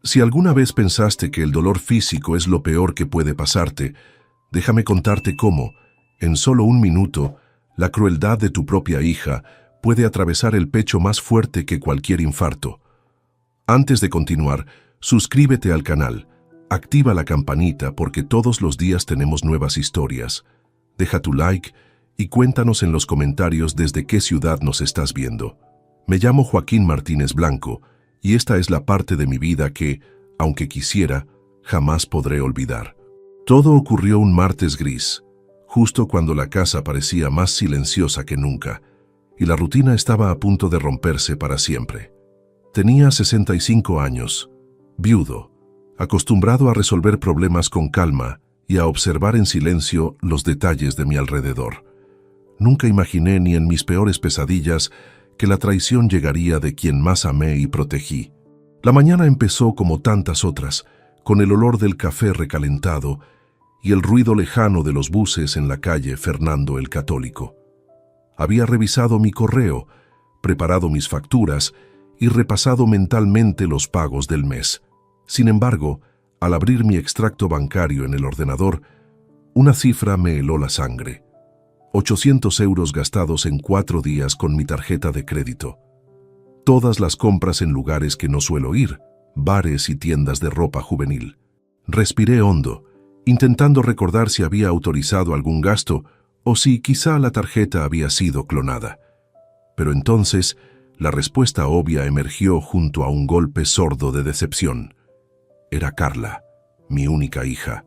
Si alguna vez pensaste que el dolor físico es lo peor que puede pasarte, déjame contarte cómo, en solo un minuto, la crueldad de tu propia hija puede atravesar el pecho más fuerte que cualquier infarto. Antes de continuar, suscríbete al canal, activa la campanita porque todos los días tenemos nuevas historias. Deja tu like y cuéntanos en los comentarios desde qué ciudad nos estás viendo. Me llamo Joaquín Martínez Blanco y esta es la parte de mi vida que, aunque quisiera, jamás podré olvidar. Todo ocurrió un martes gris, justo cuando la casa parecía más silenciosa que nunca, y la rutina estaba a punto de romperse para siempre. Tenía 65 años, viudo, acostumbrado a resolver problemas con calma y a observar en silencio los detalles de mi alrededor. Nunca imaginé ni en mis peores pesadillas que la traición llegaría de quien más amé y protegí. La mañana empezó como tantas otras, con el olor del café recalentado y el ruido lejano de los buses en la calle Fernando el Católico. Había revisado mi correo, preparado mis facturas y repasado mentalmente los pagos del mes. Sin embargo, al abrir mi extracto bancario en el ordenador, una cifra me heló la sangre. 800 euros gastados en 4 días con mi tarjeta de crédito. Todas las compras en lugares que no suelo ir, bares y tiendas de ropa juvenil. Respiré hondo, intentando recordar si había autorizado algún gasto o si quizá la tarjeta había sido clonada. Pero entonces, la respuesta obvia emergió junto a un golpe sordo de decepción. Era Carla, mi única hija.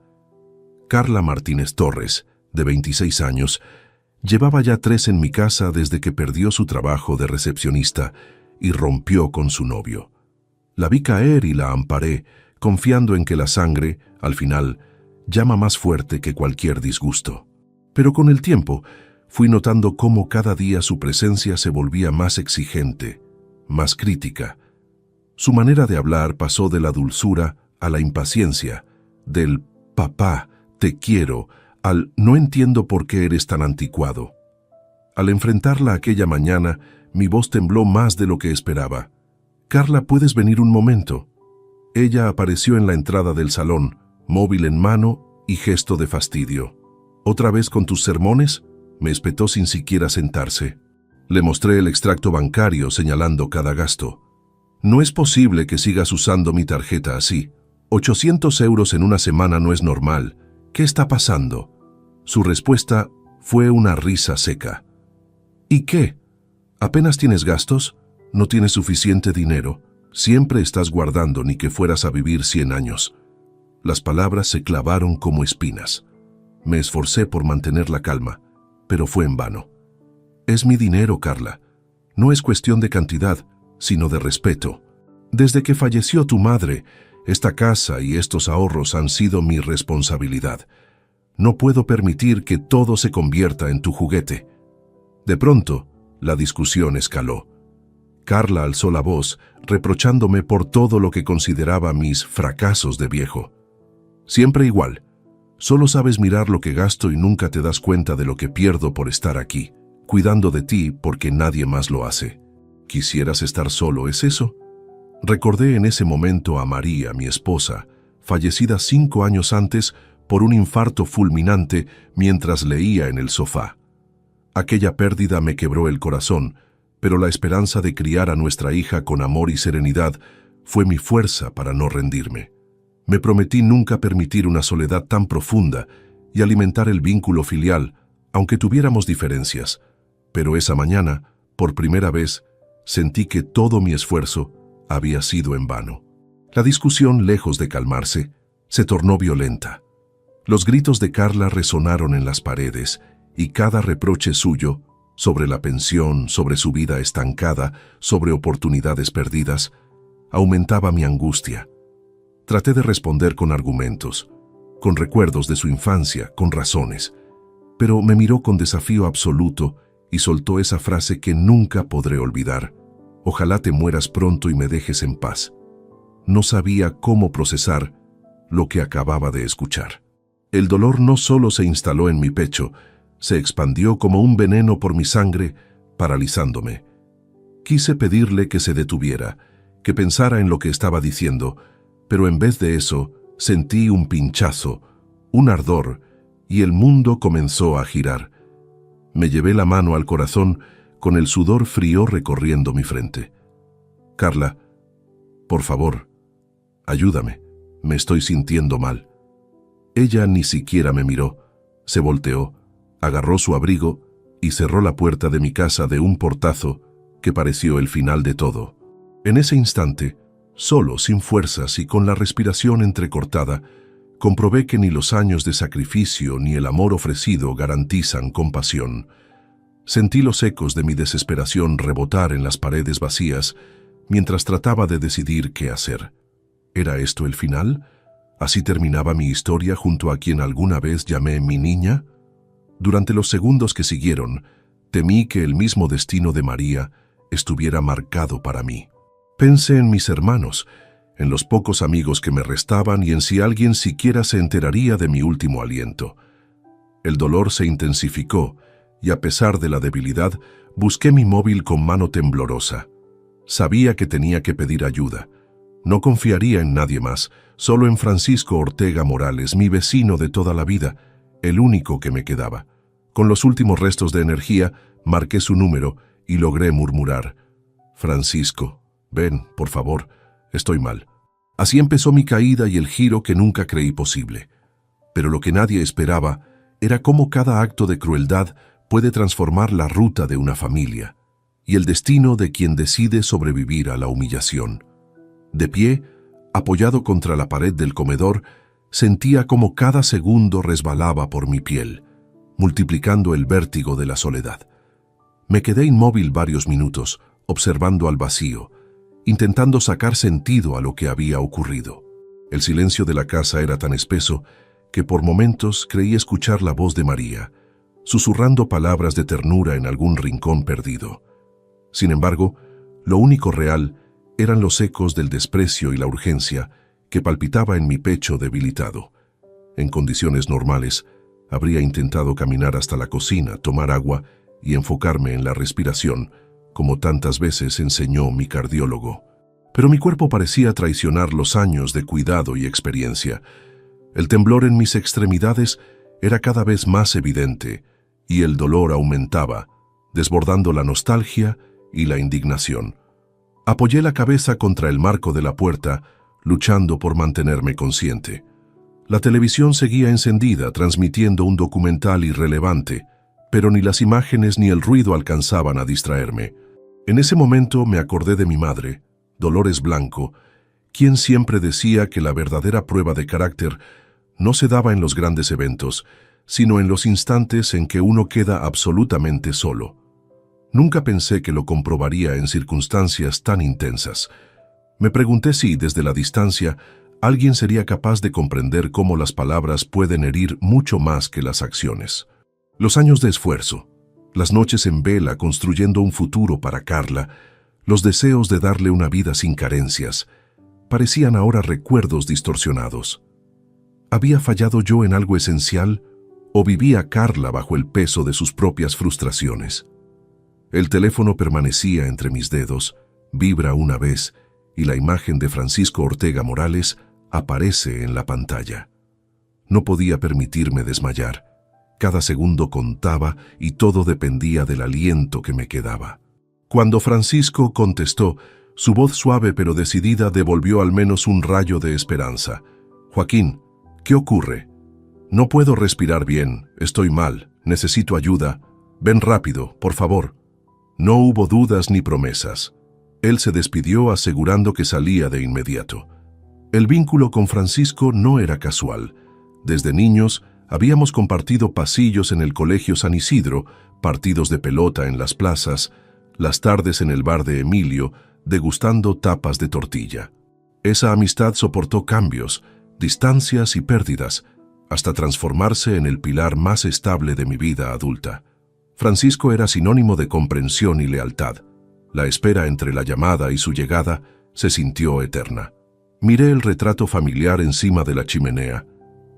Carla Martínez Torres, de 26 años, llevaba ya 3 en mi casa desde que perdió su trabajo de recepcionista y rompió con su novio. La vi caer y la amparé, confiando en que la sangre, al final, llama más fuerte que cualquier disgusto. Pero con el tiempo, fui notando cómo cada día su presencia se volvía más exigente, más crítica. Su manera de hablar pasó de la dulzura a la impaciencia, del «papá, te quiero», al «no entiendo por qué eres tan anticuado». Al enfrentarla aquella mañana, mi voz tembló más de lo que esperaba. «Carla, ¿puedes venir un momento?». Ella apareció en la entrada del salón, móvil en mano y gesto de fastidio. «¿Otra vez con tus sermones?», me espetó sin siquiera sentarse. Le mostré el extracto bancario señalando cada gasto. «No es posible que sigas usando mi tarjeta así. 800 euros en una semana no es normal. ¿Qué está pasando?». Su respuesta fue una risa seca. «¿Y qué? ¿Apenas tienes gastos? ¿No tienes suficiente dinero? Siempre estás guardando ni que fueras a vivir 100 años». Las palabras se clavaron como espinas. Me esforcé por mantener la calma, pero fue en vano. «Es mi dinero, Carla. No es cuestión de cantidad, sino de respeto. Desde que falleció tu madre, esta casa y estos ahorros han sido mi responsabilidad. No puedo permitir que todo se convierta en tu juguete». De pronto, la discusión escaló. Carla alzó la voz, reprochándome por todo lo que consideraba mis fracasos de viejo. «Siempre igual. Solo sabes mirar lo que gasto y nunca te das cuenta de lo que pierdo por estar aquí, cuidando de ti porque nadie más lo hace. ¿Quisieras estar solo, es eso?». Recordé en ese momento a María, mi esposa, fallecida 5 años antes por un infarto fulminante mientras leía en el sofá. Aquella pérdida me quebró el corazón, pero la esperanza de criar a nuestra hija con amor y serenidad fue mi fuerza para no rendirme. Me prometí nunca permitir una soledad tan profunda y alimentar el vínculo filial, aunque tuviéramos diferencias. Pero esa mañana, por primera vez, sentí que todo mi esfuerzo había sido en vano. La discusión, lejos de calmarse, se tornó violenta. Los gritos de Carla resonaron en las paredes y cada reproche suyo, sobre la pensión, sobre su vida estancada, sobre oportunidades perdidas, aumentaba mi angustia. Traté de responder con argumentos, con recuerdos de su infancia, con razones, pero me miró con desafío absoluto y soltó esa frase que nunca podré olvidar: «Ojalá te mueras pronto y me dejes en paz». No sabía cómo procesar lo que acababa de escuchar. El dolor no solo se instaló en mi pecho, se expandió como un veneno por mi sangre, paralizándome. Quise pedirle que se detuviera, que pensara en lo que estaba diciendo, pero en vez de eso, sentí un pinchazo, un ardor, y el mundo comenzó a girar. Me llevé la mano al corazón con el sudor frío recorriendo mi frente. Carla, por favor, ayúdame, me estoy sintiendo mal. Ella ni siquiera me miró, se volteó, agarró su abrigo y cerró la puerta de mi casa de un portazo que pareció el final de todo. En ese instante, solo, sin fuerzas y con la respiración entrecortada, comprobé que ni los años de sacrificio ni el amor ofrecido garantizan compasión. Sentí los ecos de mi desesperación rebotar en las paredes vacías mientras trataba de decidir qué hacer. ¿Era esto el final? ¿Así terminaba mi historia junto a quien alguna vez llamé mi niña? Durante los segundos que siguieron, temí que el mismo destino de María estuviera marcado para mí. Pensé en mis hermanos, en los pocos amigos que me restaban y en si alguien siquiera se enteraría de mi último aliento. El dolor se intensificó y a pesar de la debilidad, busqué mi móvil con mano temblorosa. Sabía que tenía que pedir ayuda. No confiaría en nadie más, solo en Francisco Ortega Morales, mi vecino de toda la vida, el único que me quedaba. Con los últimos restos de energía, marqué su número y logré murmurar: «Francisco, ven, por favor, estoy mal». Así empezó mi caída y el giro que nunca creí posible. Pero lo que nadie esperaba era cómo cada acto de crueldad puede transformar la ruta de una familia y el destino de quien decide sobrevivir a la humillación. De pie, apoyado contra la pared del comedor, sentía cómo cada segundo resbalaba por mi piel, multiplicando el vértigo de la soledad. Me quedé inmóvil varios minutos, observando al vacío, intentando sacar sentido a lo que había ocurrido. El silencio de la casa era tan espeso que por momentos creí escuchar la voz de María, susurrando palabras de ternura en algún rincón perdido. Sin embargo, lo único real eran los ecos del desprecio y la urgencia que palpitaba en mi pecho debilitado. En condiciones normales, habría intentado caminar hasta la cocina, tomar agua y enfocarme en la respiración, como tantas veces enseñó mi cardiólogo. Pero mi cuerpo parecía traicionar los años de cuidado y experiencia. El temblor en mis extremidades era cada vez más evidente y el dolor aumentaba, desbordando la nostalgia y la indignación. Apoyé la cabeza contra el marco de la puerta, luchando por mantenerme consciente. La televisión seguía encendida, transmitiendo un documental irrelevante, pero ni las imágenes ni el ruido alcanzaban a distraerme. En ese momento me acordé de mi madre, Dolores Blanco, quien siempre decía que la verdadera prueba de carácter no se daba en los grandes eventos, sino en los instantes en que uno queda absolutamente solo. Nunca pensé que lo comprobaría en circunstancias tan intensas. Me pregunté si, desde la distancia, alguien sería capaz de comprender cómo las palabras pueden herir mucho más que las acciones. Los años de esfuerzo, las noches en vela construyendo un futuro para Carla, los deseos de darle una vida sin carencias, parecían ahora recuerdos distorsionados. ¿Había fallado yo en algo esencial o vivía Carla bajo el peso de sus propias frustraciones? El teléfono permanecía entre mis dedos, vibra una vez y la imagen de Francisco Ortega Morales aparece en la pantalla. No podía permitirme desmayar. Cada segundo contaba y todo dependía del aliento que me quedaba. Cuando Francisco contestó, su voz suave pero decidida devolvió al menos un rayo de esperanza. «Joaquín, ¿qué ocurre? No puedo respirar bien, estoy mal, necesito ayuda. Ven rápido, por favor». No hubo dudas ni promesas. Él se despidió asegurando que salía de inmediato. El vínculo con Francisco no era casual. Desde niños habíamos compartido pasillos en el Colegio San Isidro, partidos de pelota en las plazas, las tardes en el bar de Emilio, degustando tapas de tortilla. Esa amistad soportó cambios, distancias y pérdidas, hasta transformarse en el pilar más estable de mi vida adulta. Francisco era sinónimo de comprensión y lealtad. La espera entre la llamada y su llegada se sintió eterna. Miré el retrato familiar encima de la chimenea.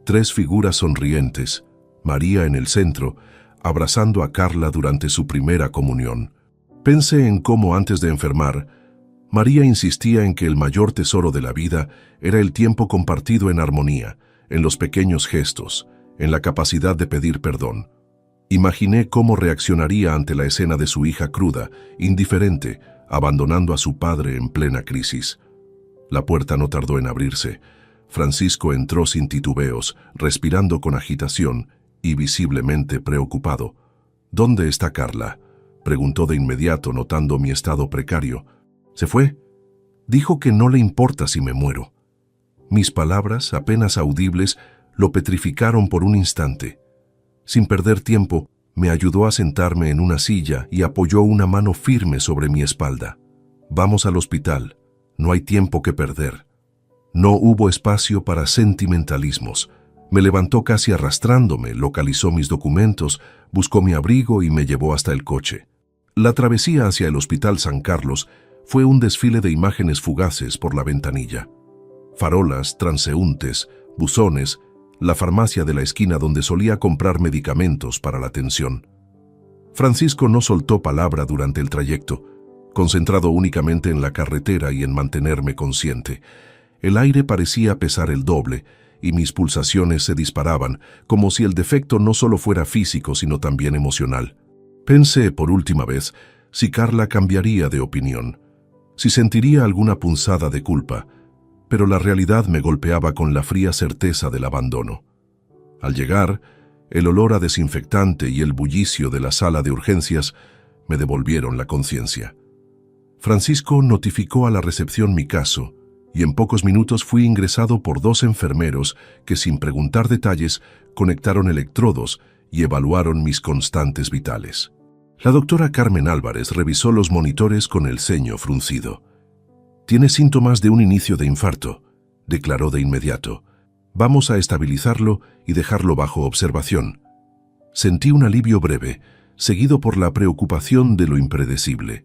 3 figuras sonrientes, María en el centro, abrazando a Carla durante su primera comunión. Pensé en cómo antes de enfermar, María insistía en que el mayor tesoro de la vida era el tiempo compartido en armonía, en los pequeños gestos, en la capacidad de pedir perdón. Imaginé cómo reaccionaría ante la escena de su hija cruda, indiferente, abandonando a su padre en plena crisis. La puerta no tardó en abrirse. Francisco entró sin titubeos, respirando con agitación y visiblemente preocupado. «¿Dónde está Carla?», preguntó de inmediato, notando mi estado precario. «¿Se fue? Dijo que no le importa si me muero». Mis palabras, apenas audibles, lo petrificaron por un instante. Sin perder tiempo, me ayudó a sentarme en una silla y apoyó una mano firme sobre mi espalda. «Vamos al hospital. No hay tiempo que perder». No hubo espacio para sentimentalismos. Me levantó casi arrastrándome, localizó mis documentos, buscó mi abrigo y me llevó hasta el coche. La travesía hacia el Hospital San Carlos fue un desfile de imágenes fugaces por la ventanilla. Farolas, transeúntes, buzones, la farmacia de la esquina donde solía comprar medicamentos para la tensión. Francisco no soltó palabra durante el trayecto, concentrado únicamente en la carretera y en mantenerme consciente. El aire parecía pesar el doble y mis pulsaciones se disparaban, como si el defecto no solo fuera físico sino también emocional. Pensé por última vez si Carla cambiaría de opinión, si sentiría alguna punzada de culpa, pero la realidad me golpeaba con la fría certeza del abandono. Al llegar, el olor a desinfectante y el bullicio de la sala de urgencias me devolvieron la conciencia. Francisco notificó a la recepción mi caso, y en pocos minutos fui ingresado por 2 enfermeros que, sin preguntar detalles, conectaron electrodos y evaluaron mis constantes vitales. La doctora Carmen Álvarez revisó los monitores con el ceño fruncido. «Tiene síntomas de un inicio de infarto», declaró de inmediato. «Vamos a estabilizarlo y dejarlo bajo observación». Sentí un alivio breve, seguido por la preocupación de lo impredecible.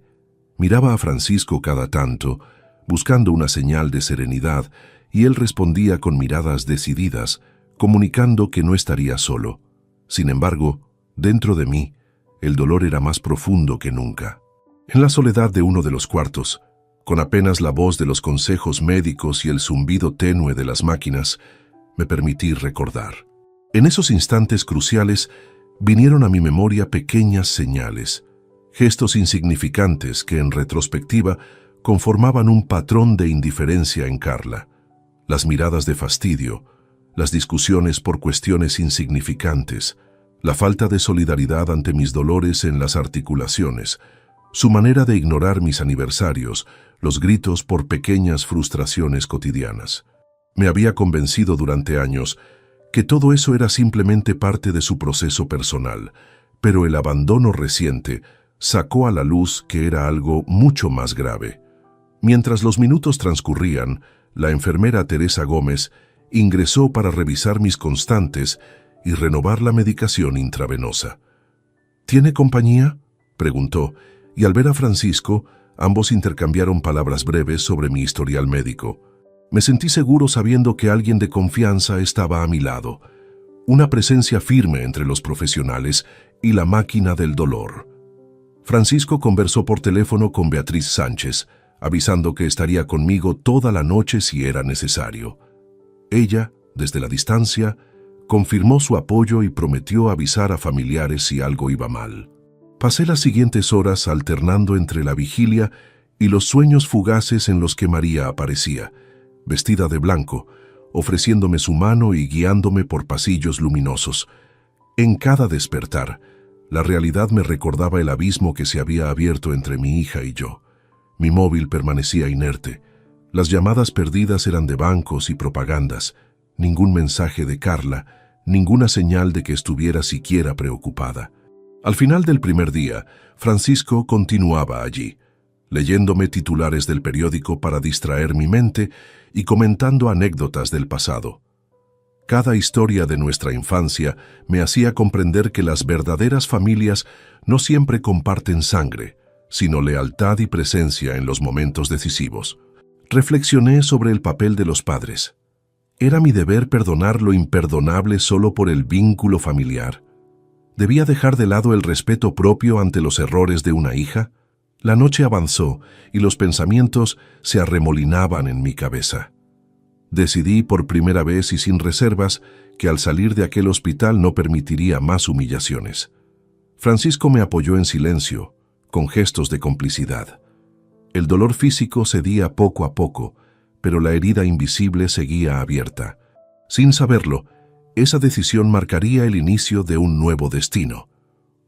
Miraba a Francisco cada tanto, buscando una señal de serenidad, y él respondía con miradas decididas, comunicando que no estaría solo. Sin embargo, dentro de mí, el dolor era más profundo que nunca. En la soledad de uno de los cuartos, con apenas la voz de los consejos médicos y el zumbido tenue de las máquinas, me permití recordar. En esos instantes cruciales vinieron a mi memoria pequeñas señales, gestos insignificantes que en retrospectiva conformaban un patrón de indiferencia en Carla. Las miradas de fastidio, las discusiones por cuestiones insignificantes, la falta de solidaridad ante mis dolores en las articulaciones, su manera de ignorar mis aniversarios, los gritos por pequeñas frustraciones cotidianas. Me había convencido durante años que todo eso era simplemente parte de su proceso personal, pero el abandono reciente sacó a la luz que era algo mucho más grave. Mientras los minutos transcurrían, la enfermera Teresa Gómez ingresó para revisar mis constantes y renovar la medicación intravenosa. «¿Tiene compañía?», preguntó, y al ver a Francisco, ambos intercambiaron palabras breves sobre mi historial médico. Me sentí seguro sabiendo que alguien de confianza estaba a mi lado, una presencia firme entre los profesionales y la máquina del dolor. Francisco conversó por teléfono con Beatriz Sánchez, avisando que estaría conmigo toda la noche si era necesario. Ella, desde la distancia, confirmó su apoyo y prometió avisar a familiares si algo iba mal. Pasé las siguientes horas alternando entre la vigilia y los sueños fugaces en los que María aparecía, vestida de blanco, ofreciéndome su mano y guiándome por pasillos luminosos. En cada despertar, la realidad me recordaba el abismo que se había abierto entre mi hija y yo. Mi móvil permanecía inerte. Las llamadas perdidas eran de bancos y propagandas. Ningún mensaje de Carla, ninguna señal de que estuviera siquiera preocupada. Al final del primer día, Francisco continuaba allí, leyéndome titulares del periódico para distraer mi mente y comentando anécdotas del pasado. Cada historia de nuestra infancia me hacía comprender que las verdaderas familias no siempre comparten sangre, sino lealtad y presencia en los momentos decisivos. Reflexioné sobre el papel de los padres. ¿Era mi deber perdonar lo imperdonable solo por el vínculo familiar? ¿Debía dejar de lado el respeto propio ante los errores de una hija? La noche avanzó y los pensamientos se arremolinaban en mi cabeza. Decidí por primera vez y sin reservas que al salir de aquel hospital no permitiría más humillaciones. Francisco me apoyó en silencio, con gestos de complicidad. El dolor físico cedía poco a poco, pero la herida invisible seguía abierta. Sin saberlo, esa decisión marcaría el inicio de un nuevo destino.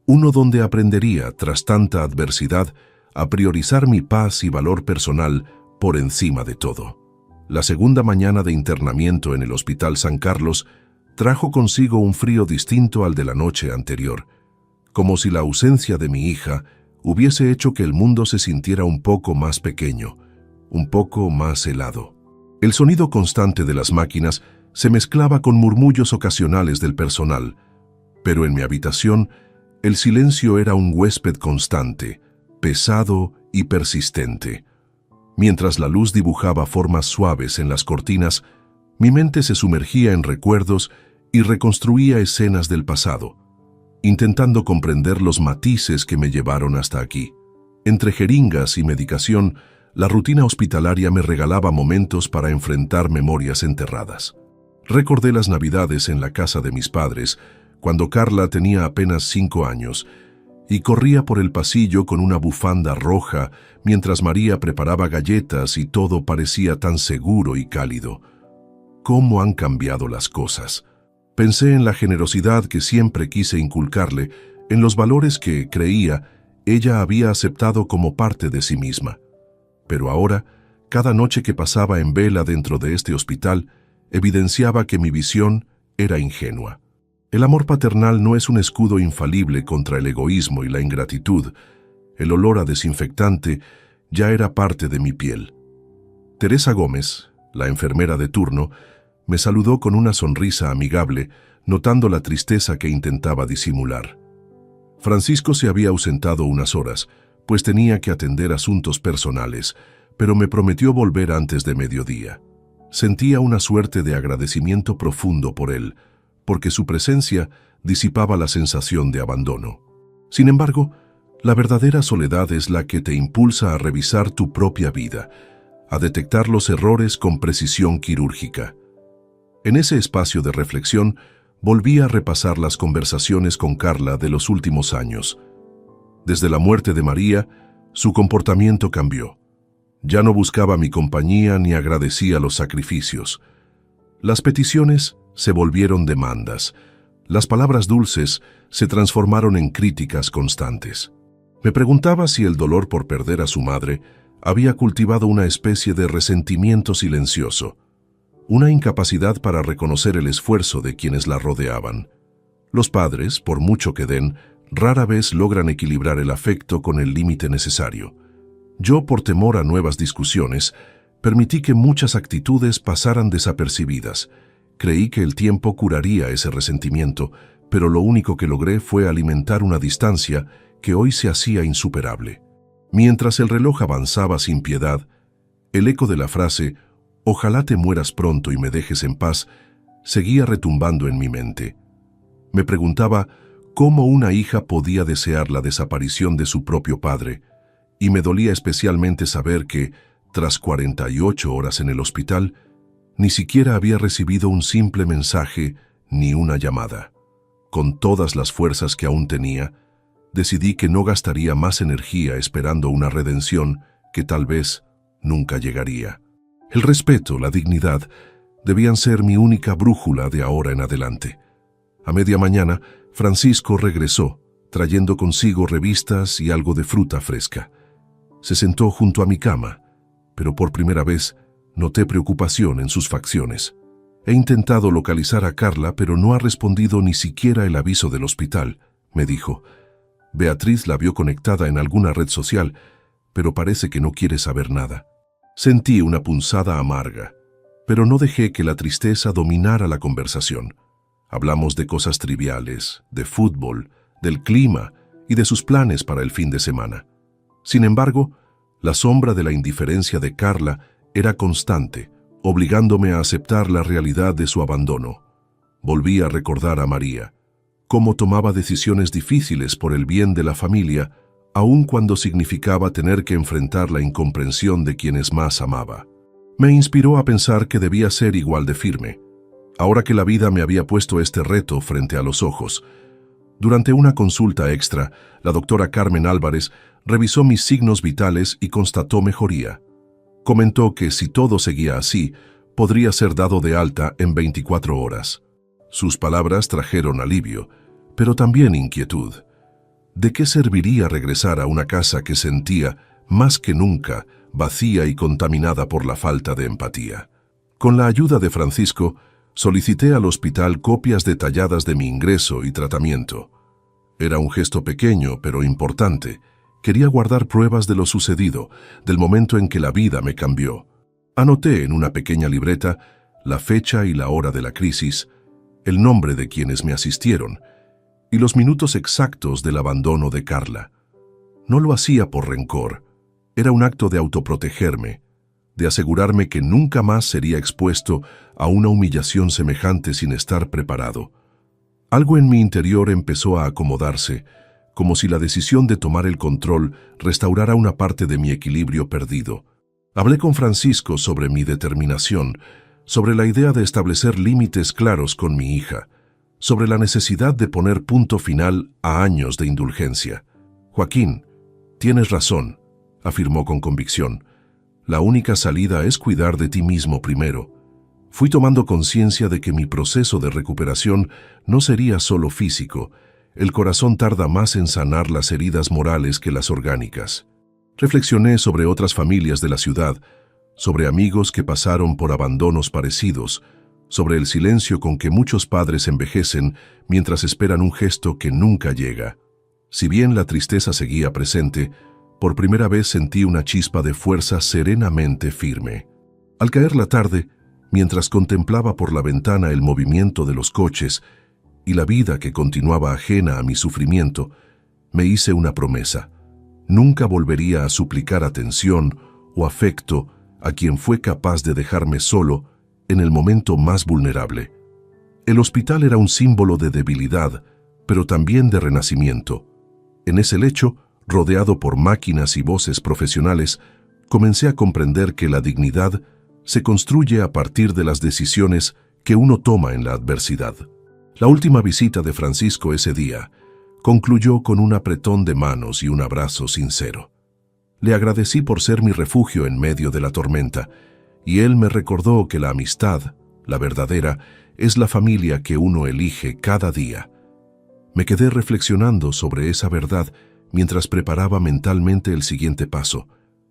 Uno donde aprendería, tras tanta adversidad, a priorizar mi paz y valor personal por encima de todo. La segunda mañana de internamiento en el Hospital San Carlos trajo consigo un frío distinto al de la noche anterior, como si la ausencia de mi hija hubiese hecho que el mundo se sintiera un poco más pequeño, un poco más helado. El sonido constante de las máquinas se mezclaba con murmullos ocasionales del personal, pero en mi habitación el silencio era un huésped constante, pesado y persistente. Mientras la luz dibujaba formas suaves en las cortinas, mi mente se sumergía en recuerdos y reconstruía escenas del pasado, intentando comprender los matices que me llevaron hasta aquí. Entre jeringas y medicación, la rutina hospitalaria me regalaba momentos para enfrentar memorias enterradas. Recordé las Navidades en la casa de mis padres, cuando Carla tenía apenas 5 años, y corría por el pasillo con una bufanda roja mientras María preparaba galletas y todo parecía tan seguro y cálido. ¿Cómo han cambiado las cosas? Pensé en la generosidad que siempre quise inculcarle, en los valores que, creía, ella había aceptado como parte de sí misma. Pero ahora, cada noche que pasaba en vela dentro de este hospital, evidenciaba que mi visión era ingenua. El amor paternal no es un escudo infalible contra el egoísmo y la ingratitud. El olor a desinfectante ya era parte de mi piel. Teresa Gómez, la enfermera de turno, me saludó con una sonrisa amigable, notando la tristeza que intentaba disimular. Francisco se había ausentado unas horas, pues tenía que atender asuntos personales, pero me prometió volver antes de mediodía. Sentía una suerte de agradecimiento profundo por él, porque su presencia disipaba la sensación de abandono. Sin embargo, la verdadera soledad es la que te impulsa a revisar tu propia vida, a detectar los errores con precisión quirúrgica. En ese espacio de reflexión, volví a repasar las conversaciones con Carla de los últimos años. Desde la muerte de María, su comportamiento cambió. Ya no buscaba mi compañía ni agradecía los sacrificios. Las peticiones se volvieron demandas. Las palabras dulces se transformaron en críticas constantes. Me preguntaba si el dolor por perder a su madre había cultivado una especie de resentimiento silencioso, una incapacidad para reconocer el esfuerzo de quienes la rodeaban. Los padres, por mucho que den, rara vez logran equilibrar el afecto con el límite necesario. Yo, por temor a nuevas discusiones, permití que muchas actitudes pasaran desapercibidas. Creí que el tiempo curaría ese resentimiento, pero lo único que logré fue alimentar una distancia que hoy se hacía insuperable. Mientras el reloj avanzaba sin piedad, el eco de la frase «Ojalá te mueras pronto y me dejes en paz» seguía retumbando en mi mente. Me preguntaba cómo una hija podía desear la desaparición de su propio padre, y me dolía especialmente saber que, tras 48 horas en el hospital, ni siquiera había recibido un simple mensaje ni una llamada. Con todas las fuerzas que aún tenía, decidí que no gastaría más energía esperando una redención que tal vez nunca llegaría. El respeto, la dignidad, debían ser mi única brújula de ahora en adelante. A media mañana, Francisco regresó, trayendo consigo revistas y algo de fruta fresca. Se sentó junto a mi cama, pero por primera vez noté preocupación en sus facciones. He intentado localizar a Carla, pero no ha respondido ni siquiera el aviso del hospital, me dijo. Beatriz la vio conectada en alguna red social, pero parece que no quiere saber nada. Sentí una punzada amarga, pero no dejé que la tristeza dominara la conversación. Hablamos de cosas triviales, de fútbol, del clima y de sus planes para el fin de semana. Sin embargo, la sombra de la indiferencia de Carla era constante, obligándome a aceptar la realidad de su abandono. Volví a recordar a María, cómo tomaba decisiones difíciles por el bien de la familia, aun cuando significaba tener que enfrentar la incomprensión de quienes más amaba. Me inspiró a pensar que debía ser igual de firme, ahora que la vida me había puesto este reto frente a los ojos. Durante una consulta extra, la doctora Carmen Álvarez revisó mis signos vitales y constató mejoría. Comentó que si todo seguía así, podría ser dado de alta en 24 horas. Sus palabras trajeron alivio, pero también inquietud. ¿De qué serviría regresar a una casa que sentía, más que nunca, vacía y contaminada por la falta de empatía? Con la ayuda de Francisco, solicité al hospital copias detalladas de mi ingreso y tratamiento. Era un gesto pequeño, pero importante. Quería guardar pruebas de lo sucedido, del momento en que la vida me cambió. Anoté en una pequeña libreta la fecha y la hora de la crisis, el nombre de quienes me asistieron y los minutos exactos del abandono de Carla. No lo hacía por rencor. Era un acto de autoprotegerme, de asegurarme que nunca más sería expuesto a una humillación semejante sin estar preparado. Algo en mi interior empezó a acomodarse, como si la decisión de tomar el control restaurara una parte de mi equilibrio perdido. Hablé con Francisco sobre mi determinación, sobre la idea de establecer límites claros con mi hija, sobre la necesidad de poner punto final a años de indulgencia. «Joaquín, tienes razón», afirmó con convicción. «La única salida es cuidar de ti mismo primero». Fui tomando conciencia de que mi proceso de recuperación no sería solo físico. El corazón tarda más en sanar las heridas morales que las orgánicas. Reflexioné sobre otras familias de la ciudad, sobre amigos que pasaron por abandonos parecidos, sobre el silencio con que muchos padres envejecen mientras esperan un gesto que nunca llega. Si bien la tristeza seguía presente, por primera vez sentí una chispa de fuerza serenamente firme. Al caer la tarde, mientras contemplaba por la ventana el movimiento de los coches y la vida que continuaba ajena a mi sufrimiento, me hice una promesa. Nunca volvería a suplicar atención o afecto a quien fue capaz de dejarme solo en el momento más vulnerable. El hospital era un símbolo de debilidad, pero también de renacimiento. En ese lecho, rodeado por máquinas y voces profesionales, comencé a comprender que la dignidad se construye a partir de las decisiones que uno toma en la adversidad. La última visita de Francisco ese día concluyó con un apretón de manos y un abrazo sincero. Le agradecí por ser mi refugio en medio de la tormenta, y él me recordó que la amistad, la verdadera, es la familia que uno elige cada día. Me quedé reflexionando sobre esa verdad mientras preparaba mentalmente el siguiente paso: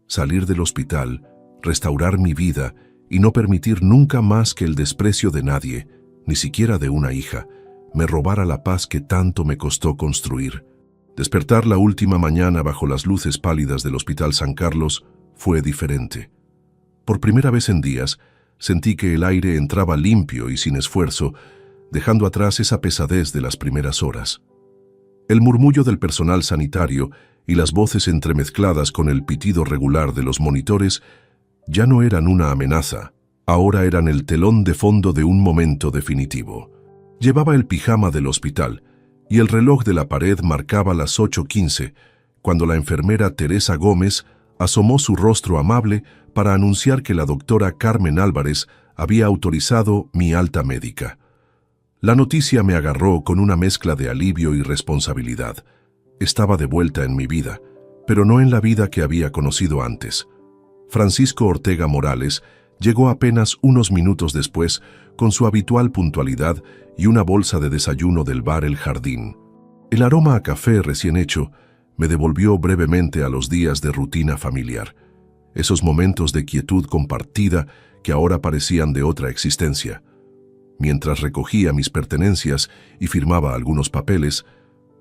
salir del hospital, restaurar mi vida y no permitir nunca más que el desprecio de nadie, ni siquiera de una hija, me robara la paz que tanto me costó construir. Despertar la última mañana bajo las luces pálidas del Hospital San Carlos fue diferente. Por primera vez en días, sentí que el aire entraba limpio y sin esfuerzo, dejando atrás esa pesadez de las primeras horas. El murmullo del personal sanitario y las voces entremezcladas con el pitido regular de los monitores ya no eran una amenaza, ahora eran el telón de fondo de un momento definitivo. Llevaba el pijama del hospital, y el reloj de la pared marcaba las 8:15, cuando la enfermera Teresa Gómez asomó su rostro amable para anunciar que la doctora Carmen Álvarez había autorizado mi alta médica. La noticia me agarró con una mezcla de alivio y responsabilidad. Estaba de vuelta en mi vida, pero no en la vida que había conocido antes. Francisco Ortega Morales llegó apenas unos minutos después con su habitual puntualidad y una bolsa de desayuno del bar El Jardín. El aroma a café recién hecho me devolvió brevemente a los días de rutina familiar, esos momentos de quietud compartida que ahora parecían de otra existencia. Mientras recogía mis pertenencias y firmaba algunos papeles,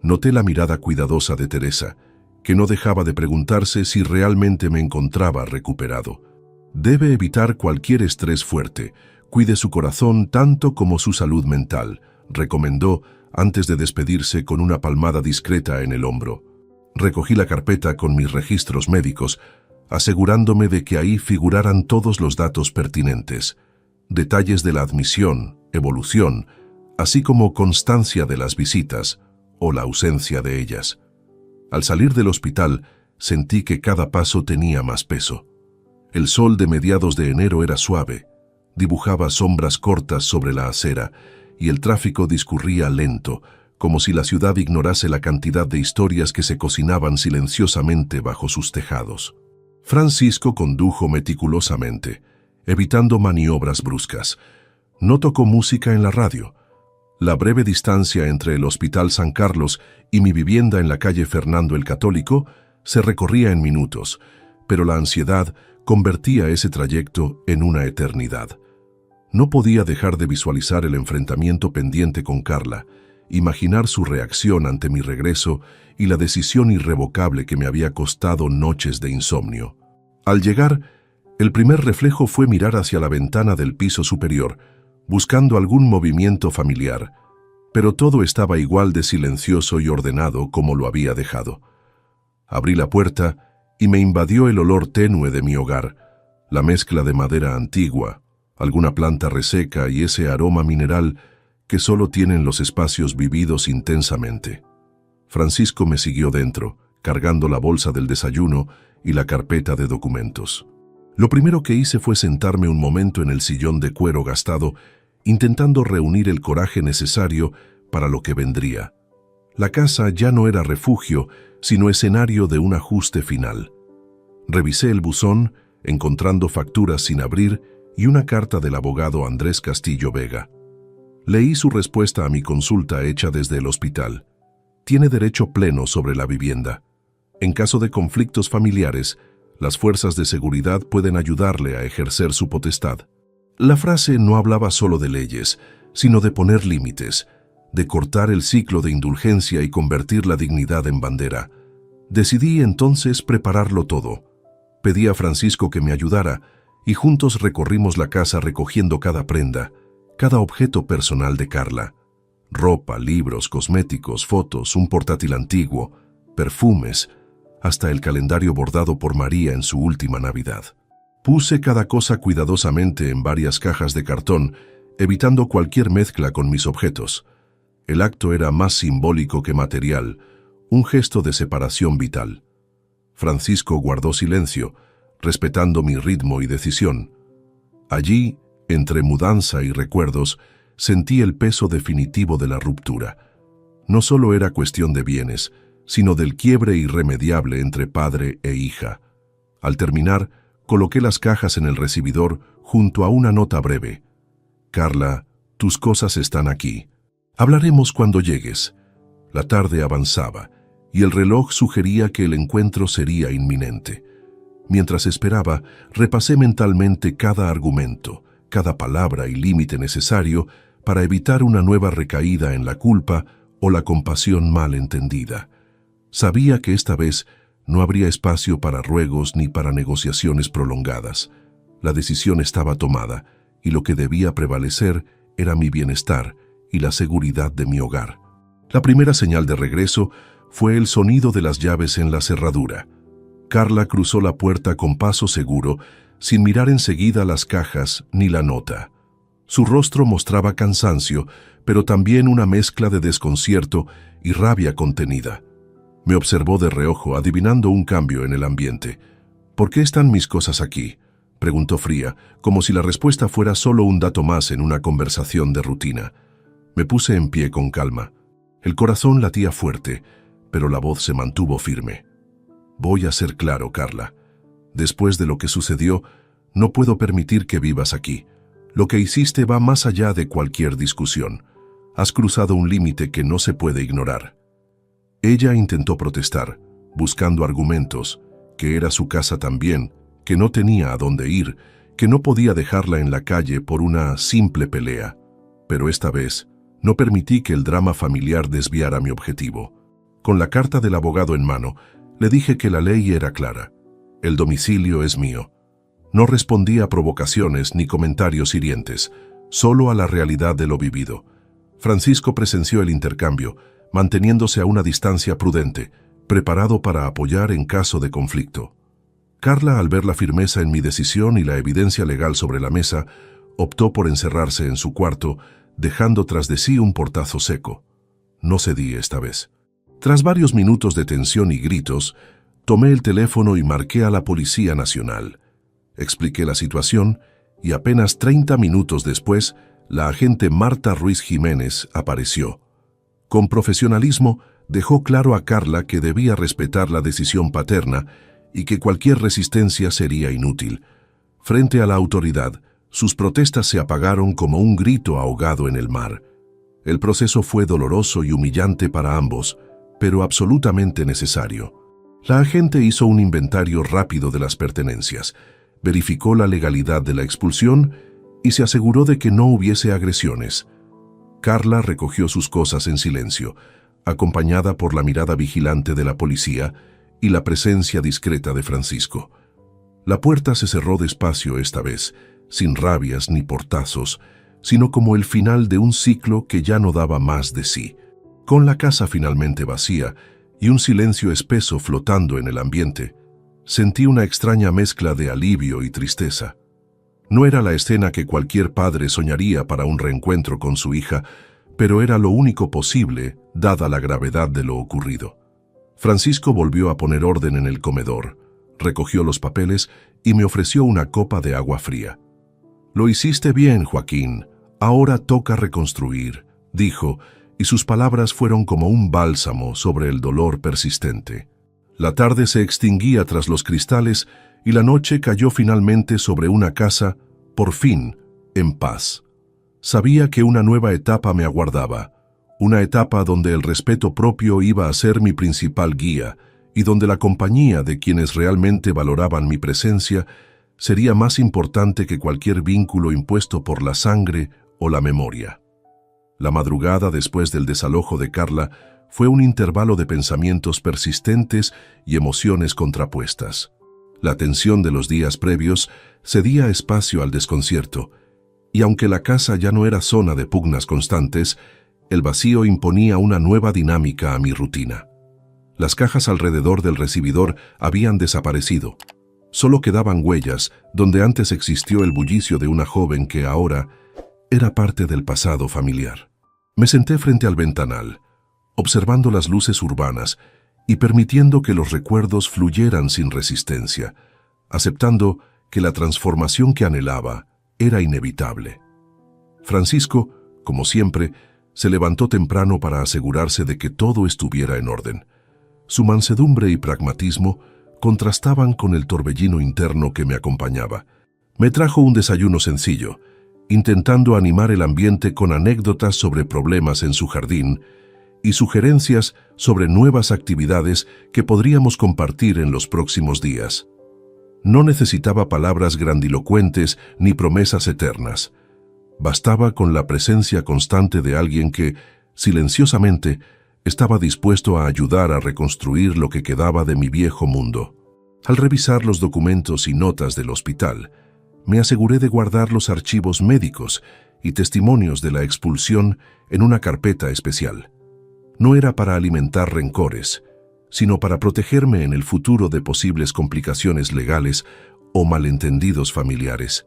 noté la mirada cuidadosa de Teresa, que no dejaba de preguntarse si realmente me encontraba recuperado. Debe evitar cualquier estrés fuerte. Cuide su corazón tanto como su salud mental, recomendó antes de despedirse con una palmada discreta en el hombro. Recogí la carpeta con mis registros médicos, asegurándome de que ahí figuraran todos los datos pertinentes, detalles de la admisión, evolución, así como constancia de las visitas o la ausencia de ellas. Al salir del hospital, sentí que cada paso tenía más peso. El sol de mediados de enero era suave, dibujaba sombras cortas sobre la acera y el tráfico discurría lento, como si la ciudad ignorase la cantidad de historias que se cocinaban silenciosamente bajo sus tejados. Francisco condujo meticulosamente, evitando maniobras bruscas. No tocó música en la radio. La breve distancia entre el Hospital San Carlos y mi vivienda en la calle Fernando el Católico se recorría en minutos, pero la ansiedad convertía ese trayecto en una eternidad. No podía dejar de visualizar el enfrentamiento pendiente con Carla, imaginar su reacción ante mi regreso y la decisión irrevocable que me había costado noches de insomnio. Al llegar, el primer reflejo fue mirar hacia la ventana del piso superior, buscando algún movimiento familiar, pero todo estaba igual de silencioso y ordenado como lo había dejado. Abrí la puerta y me invadió el olor tenue de mi hogar, la mezcla de madera antigua, alguna planta reseca y ese aroma mineral que solo tienen los espacios vividos intensamente. Francisco me siguió dentro, cargando la bolsa del desayuno y la carpeta de documentos. Lo primero que hice fue sentarme un momento en el sillón de cuero gastado, intentando reunir el coraje necesario para lo que vendría. La casa ya no era refugio, sino escenario de un ajuste final. Revisé el buzón, encontrando facturas sin abrir y una carta del abogado Andrés Castillo Vega. Leí su respuesta a mi consulta hecha desde el hospital. Tiene derecho pleno sobre la vivienda. En caso de conflictos familiares, las fuerzas de seguridad pueden ayudarle a ejercer su potestad. La frase no hablaba solo de leyes, sino de poner límites, de cortar el ciclo de indulgencia y convertir la dignidad en bandera. Decidí entonces prepararlo todo. Pedí a Francisco que me ayudara y juntos recorrimos la casa recogiendo cada prenda, cada objeto personal de Carla. Ropa, libros, cosméticos, fotos, un portátil antiguo, perfumes, hasta el calendario bordado por María en su última Navidad. Puse cada cosa cuidadosamente en varias cajas de cartón, evitando cualquier mezcla con mis objetos. El acto era más simbólico que material, un gesto de separación vital. Francisco guardó silencio, respetando mi ritmo y decisión. Allí, entre mudanza y recuerdos, sentí el peso definitivo de la ruptura. No solo era cuestión de bienes, sino del quiebre irremediable entre padre e hija. Al terminar, coloqué las cajas en el recibidor junto a una nota breve. Carla, tus cosas están aquí. Hablaremos cuando llegues. La tarde avanzaba y el reloj sugería que el encuentro sería inminente. Mientras esperaba, repasé mentalmente cada argumento, cada palabra y límite necesario para evitar una nueva recaída en la culpa o la compasión mal entendida. Sabía que esta vez no habría espacio para ruegos ni para negociaciones prolongadas. La decisión estaba tomada y lo que debía prevalecer era mi bienestar y la seguridad de mi hogar. La primera señal de regreso fue el sonido de las llaves en la cerradura. Carla cruzó la puerta con paso seguro, sin mirar enseguida las cajas ni la nota. Su rostro mostraba cansancio, pero también una mezcla de desconcierto y rabia contenida. Me observó de reojo, adivinando un cambio en el ambiente. ¿Por qué están mis cosas aquí?, preguntó fría, como si la respuesta fuera solo un dato más en una conversación de rutina. Me puse en pie con calma. El corazón latía fuerte, pero la voz se mantuvo firme. Voy a ser claro, Carla. Después de lo que sucedió, no puedo permitir que vivas aquí. Lo que hiciste va más allá de cualquier discusión. Has cruzado un límite que no se puede ignorar. Ella intentó protestar, buscando argumentos, que era su casa también, que no tenía a dónde ir, que no podía dejarla en la calle por una simple pelea. Pero esta vez, no permití que el drama familiar desviara mi objetivo. Con la carta del abogado en mano, le dije que la ley era clara. El domicilio es mío. No respondí a provocaciones ni comentarios hirientes, solo a la realidad de lo vivido. Francisco presenció el intercambio, manteniéndose a una distancia prudente, preparado para apoyar en caso de conflicto. Carla, al ver la firmeza en mi decisión y la evidencia legal sobre la mesa, optó por encerrarse en su cuarto, dejando tras de sí un portazo seco. No cedí esta vez. Tras varios minutos de tensión y gritos, tomé el teléfono y marqué a la Policía Nacional. Expliqué la situación y apenas 30 minutos después, la agente Marta Ruiz Jiménez apareció. Con profesionalismo, dejó claro a Carla que debía respetar la decisión paterna y que cualquier resistencia sería inútil. Frente a la autoridad, sus protestas se apagaron como un grito ahogado en el mar. El proceso fue doloroso y humillante para ambos, pero absolutamente necesario. La agente hizo un inventario rápido de las pertenencias, verificó la legalidad de la expulsión y se aseguró de que no hubiese agresiones. Carla recogió sus cosas en silencio, acompañada por la mirada vigilante de la policía y la presencia discreta de Francisco. La puerta se cerró despacio esta vez, sin rabias ni portazos, sino como el final de un ciclo que ya no daba más de sí. Con la casa finalmente vacía y un silencio espeso flotando en el ambiente, sentí una extraña mezcla de alivio y tristeza. No era la escena que cualquier padre soñaría para un reencuentro con su hija, pero era lo único posible, dada la gravedad de lo ocurrido. Francisco volvió a poner orden en el comedor, recogió los papeles y me ofreció una copa de agua fría. «Lo hiciste bien, Joaquín. Ahora toca reconstruir», dijo, y sus palabras fueron como un bálsamo sobre el dolor persistente. La tarde se extinguía tras los cristales y la noche cayó finalmente sobre una casa, por fin, en paz. Sabía que una nueva etapa me aguardaba, una etapa donde el respeto propio iba a ser mi principal guía y donde la compañía de quienes realmente valoraban mi presencia sería más importante que cualquier vínculo impuesto por la sangre o la memoria. La madrugada después del desalojo de Carla fue un intervalo de pensamientos persistentes y emociones contrapuestas. La tensión de los días previos cedía espacio al desconcierto, y aunque la casa ya no era zona de pugnas constantes, el vacío imponía una nueva dinámica a mi rutina. Las cajas alrededor del recibidor habían desaparecido. Solo quedaban huellas donde antes existió el bullicio de una joven que ahora era parte del pasado familiar. Me senté frente al ventanal, observando las luces urbanas y permitiendo que los recuerdos fluyeran sin resistencia, aceptando que la transformación que anhelaba era inevitable. Francisco, como siempre, se levantó temprano para asegurarse de que todo estuviera en orden. Su mansedumbre y pragmatismo contrastaban con el torbellino interno que me acompañaba. Me trajo un desayuno sencillo, intentando animar el ambiente con anécdotas sobre problemas en su jardín y sugerencias sobre nuevas actividades que podríamos compartir en los próximos días. No necesitaba palabras grandilocuentes ni promesas eternas. Bastaba con la presencia constante de alguien que, silenciosamente, estaba dispuesto a ayudar a reconstruir lo que quedaba de mi viejo mundo. Al revisar los documentos y notas del hospital, me aseguré de guardar los archivos médicos y testimonios de la expulsión en una carpeta especial. No era para alimentar rencores, sino para protegerme en el futuro de posibles complicaciones legales o malentendidos familiares.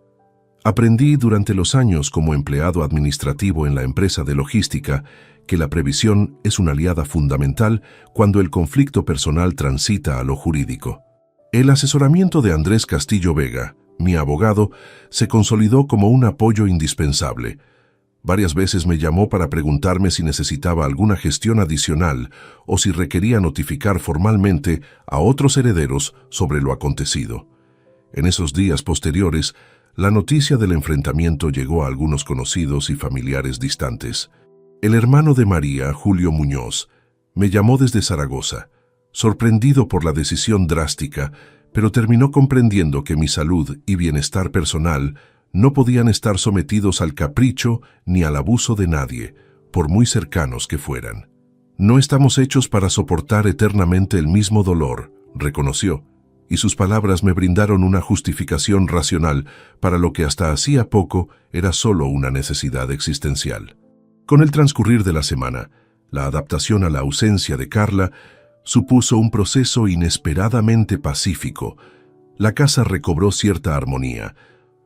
Aprendí durante los años como empleado administrativo en la empresa de logística que la previsión es una aliada fundamental cuando el conflicto personal transita a lo jurídico. El asesoramiento de Andrés Castillo Vega, mi abogado, se consolidó como un apoyo indispensable. Varias veces me llamó para preguntarme si necesitaba alguna gestión adicional o si requería notificar formalmente a otros herederos sobre lo acontecido. En esos días posteriores, la noticia del enfrentamiento llegó a algunos conocidos y familiares distantes. El hermano de María, Julio Muñoz, me llamó desde Zaragoza, sorprendido por la decisión drástica, pero terminó comprendiendo que mi salud y bienestar personal no podían estar sometidos al capricho ni al abuso de nadie, por muy cercanos que fueran. No estamos hechos para soportar eternamente el mismo dolor, reconoció, y sus palabras me brindaron una justificación racional para lo que hasta hacía poco era solo una necesidad existencial. Con el transcurrir de la semana, la adaptación a la ausencia de Carla supuso un proceso inesperadamente pacífico. La casa recobró cierta armonía.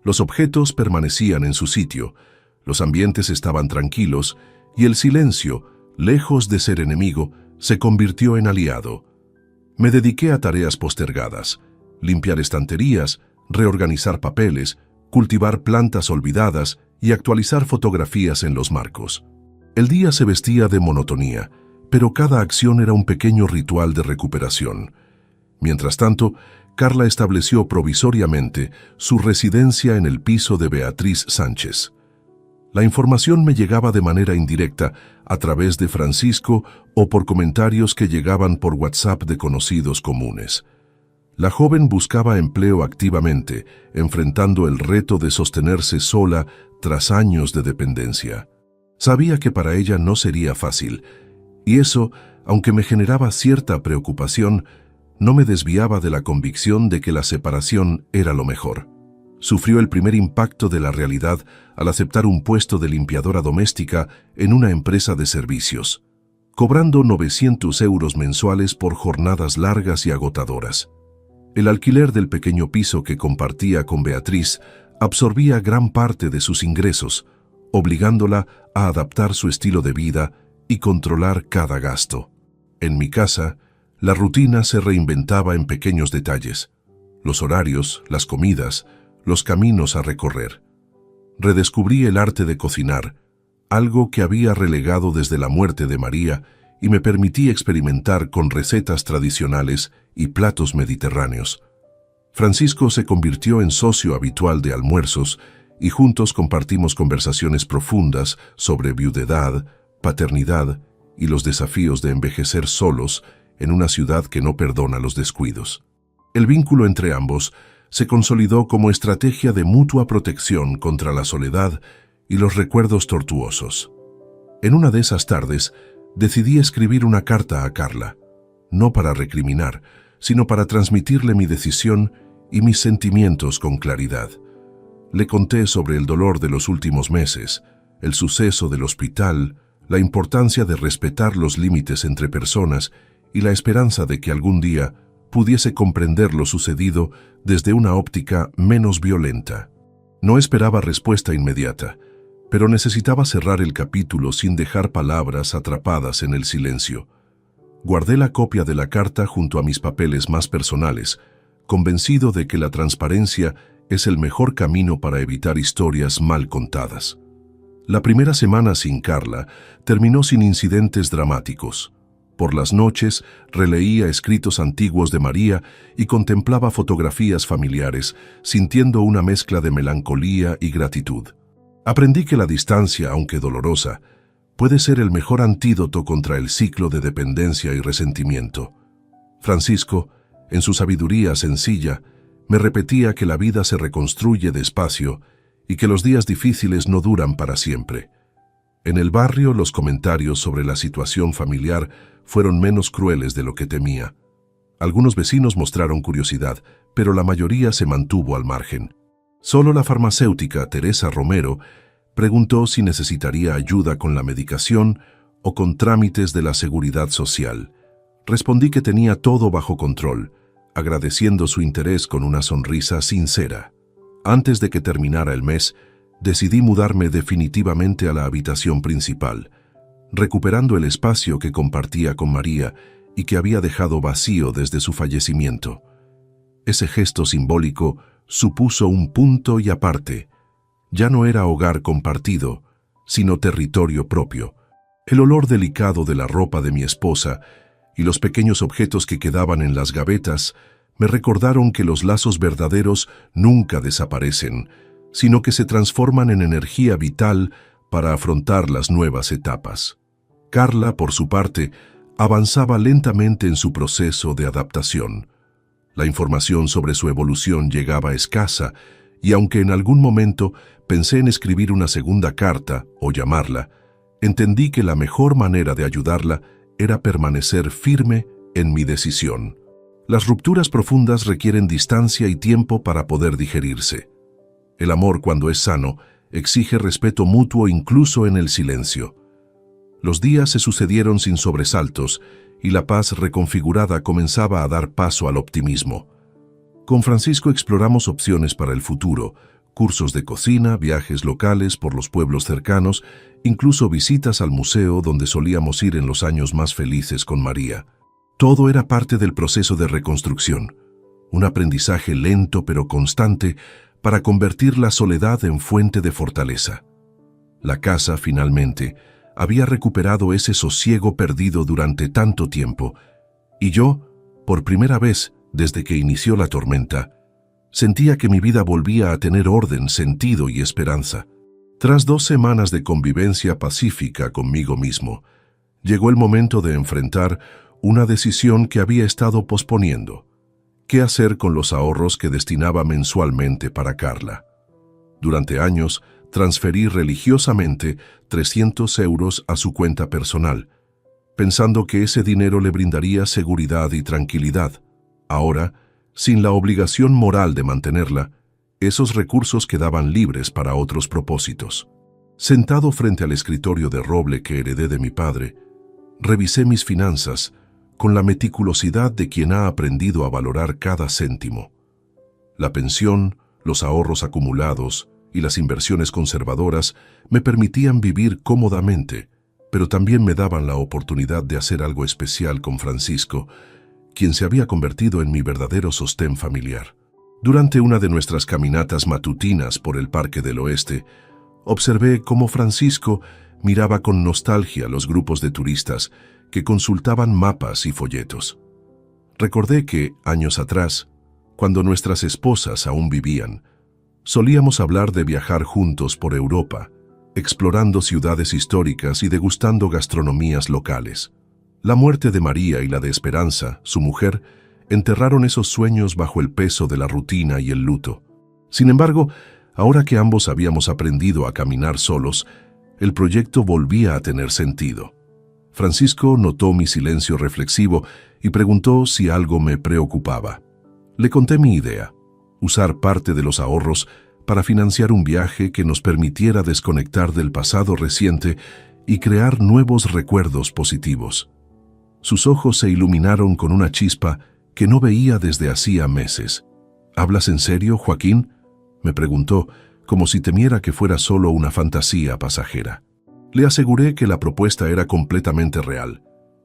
Los objetos permanecían en su sitio, los ambientes estaban tranquilos y el silencio, lejos de ser enemigo, se convirtió en aliado. Me dediqué a tareas postergadas: limpiar estanterías, reorganizar papeles, cultivar plantas olvidadas y actualizar fotografías en los marcos. El día se vestía de monotonía, pero cada acción era un pequeño ritual de recuperación. Mientras tanto, Carla estableció provisoriamente su residencia en el piso de Beatriz Sánchez. La información me llegaba de manera indirecta a través de Francisco o por comentarios que llegaban por WhatsApp de conocidos comunes. La joven buscaba empleo activamente, enfrentando el reto de sostenerse sola tras años de dependencia. Sabía que para ella no sería fácil, y eso, aunque me generaba cierta preocupación, no me desviaba de la convicción de que la separación era lo mejor. Sufrió el primer impacto de la realidad al aceptar un puesto de limpiadora doméstica en una empresa de servicios, cobrando 900 euros mensuales por jornadas largas y agotadoras. El alquiler del pequeño piso que compartía con Beatriz absorbía gran parte de sus ingresos, obligándola a adaptar su estilo de vida y controlar cada gasto. En mi casa, la rutina se reinventaba en pequeños detalles: los horarios, las comidas, los caminos a recorrer. Redescubrí el arte de cocinar, algo que había relegado desde la muerte de María, y me permití experimentar con recetas tradicionales y platos mediterráneos. Francisco se convirtió en socio habitual de almuerzos y juntos compartimos conversaciones profundas sobre viudedad, paternidad y los desafíos de envejecer solos en una ciudad que no perdona los descuidos. El vínculo entre ambos se consolidó como estrategia de mutua protección contra la soledad y los recuerdos tortuosos. En una de esas tardes, decidí escribir una carta a Carla, no para recriminar, sino para transmitirle mi decisión y mis sentimientos con claridad. Le conté sobre el dolor de los últimos meses, el suceso del hospital, la importancia de respetar los límites entre personas y la esperanza de que algún día pudiese comprender lo sucedido desde una óptica menos violenta. No esperaba respuesta inmediata, pero necesitaba cerrar el capítulo sin dejar palabras atrapadas en el silencio. Guardé la copia de la carta junto a mis papeles más personales, convencido de que la transparencia es el mejor camino para evitar historias mal contadas. La primera semana sin Carla terminó sin incidentes dramáticos. Por las noches releía escritos antiguos de María y contemplaba fotografías familiares, sintiendo una mezcla de melancolía y gratitud. Aprendí que la distancia, aunque dolorosa, puede ser el mejor antídoto contra el ciclo de dependencia y resentimiento. Francisco, en su sabiduría sencilla, me repetía que la vida se reconstruye despacio y que los días difíciles no duran para siempre. En el barrio, los comentarios sobre la situación familiar fueron menos crueles de lo que temía. Algunos vecinos mostraron curiosidad, pero la mayoría se mantuvo al margen. Solo la farmacéutica Teresa Romero preguntó si necesitaría ayuda con la medicación o con trámites de la seguridad social. Respondí que tenía todo bajo control, agradeciendo su interés con una sonrisa sincera. Antes de que terminara el mes, decidí mudarme definitivamente a la habitación principal, recuperando el espacio que compartía con María y que había dejado vacío desde su fallecimiento. Ese gesto simbólico supuso un punto y aparte. Ya no era hogar compartido, sino territorio propio. El olor delicado de la ropa de mi esposa y los pequeños objetos que quedaban en las gavetas me recordaron que los lazos verdaderos nunca desaparecen, sino que se transforman en energía vital para afrontar las nuevas etapas. Carla, por su parte, avanzaba lentamente en su proceso de adaptación. La información sobre su evolución llegaba escasa, y aunque en algún momento pensé en escribir una segunda carta o llamarla, entendí que la mejor manera de ayudarla era permanecer firme en mi decisión. Las rupturas profundas requieren distancia y tiempo para poder digerirse. El amor, cuando es sano, exige respeto mutuo incluso en el silencio. Los días se sucedieron sin sobresaltos y la paz reconfigurada comenzaba a dar paso al optimismo. Con Francisco exploramos opciones para el futuro, cursos de cocina, viajes locales por los pueblos cercanos incluso visitas al museo donde solíamos ir en los años más felices con María. Todo era parte del proceso de reconstrucción, un aprendizaje lento pero constante para convertir la soledad en fuente de fortaleza. La casa, finalmente, había recuperado ese sosiego perdido durante tanto tiempo, y yo, por primera vez desde que inició la tormenta, sentía que mi vida volvía a tener orden, sentido y esperanza. Tras 2 semanas de convivencia pacífica conmigo mismo, llegó el momento de enfrentar una decisión que había estado posponiendo: ¿qué hacer con los ahorros que destinaba mensualmente para Carla? Durante años, transferí religiosamente 300 euros a su cuenta personal, pensando que ese dinero le brindaría seguridad y tranquilidad. Ahora, sin la obligación moral de mantenerla, esos recursos quedaban libres para otros propósitos. Sentado frente al escritorio de roble que heredé de mi padre, revisé mis finanzas con la meticulosidad de quien ha aprendido a valorar cada céntimo. La pensión, los ahorros acumulados y las inversiones conservadoras me permitían vivir cómodamente, pero también me daban la oportunidad de hacer algo especial con Francisco, quien se había convertido en mi verdadero sostén familiar. Durante una de nuestras caminatas matutinas por el Parque del Oeste, observé cómo Francisco miraba con nostalgia los grupos de turistas que consultaban mapas y folletos. Recordé que, años atrás, cuando nuestras esposas aún vivían, solíamos hablar de viajar juntos por Europa, explorando ciudades históricas y degustando gastronomías locales. La muerte de María y la de Esperanza, su mujer, enterraron esos sueños bajo el peso de la rutina y el luto. Sin embargo, ahora que ambos habíamos aprendido a caminar solos, el proyecto volvía a tener sentido. Francisco notó mi silencio reflexivo y preguntó si algo me preocupaba. Le conté mi idea: usar parte de los ahorros para financiar un viaje que nos permitiera desconectar del pasado reciente y crear nuevos recuerdos positivos. Sus ojos se iluminaron con una chispa que no veía desde hacía meses. ¿Hablas en serio, Joaquín?, me preguntó, como si temiera que fuera solo una fantasía pasajera. Le aseguré que la propuesta era completamente real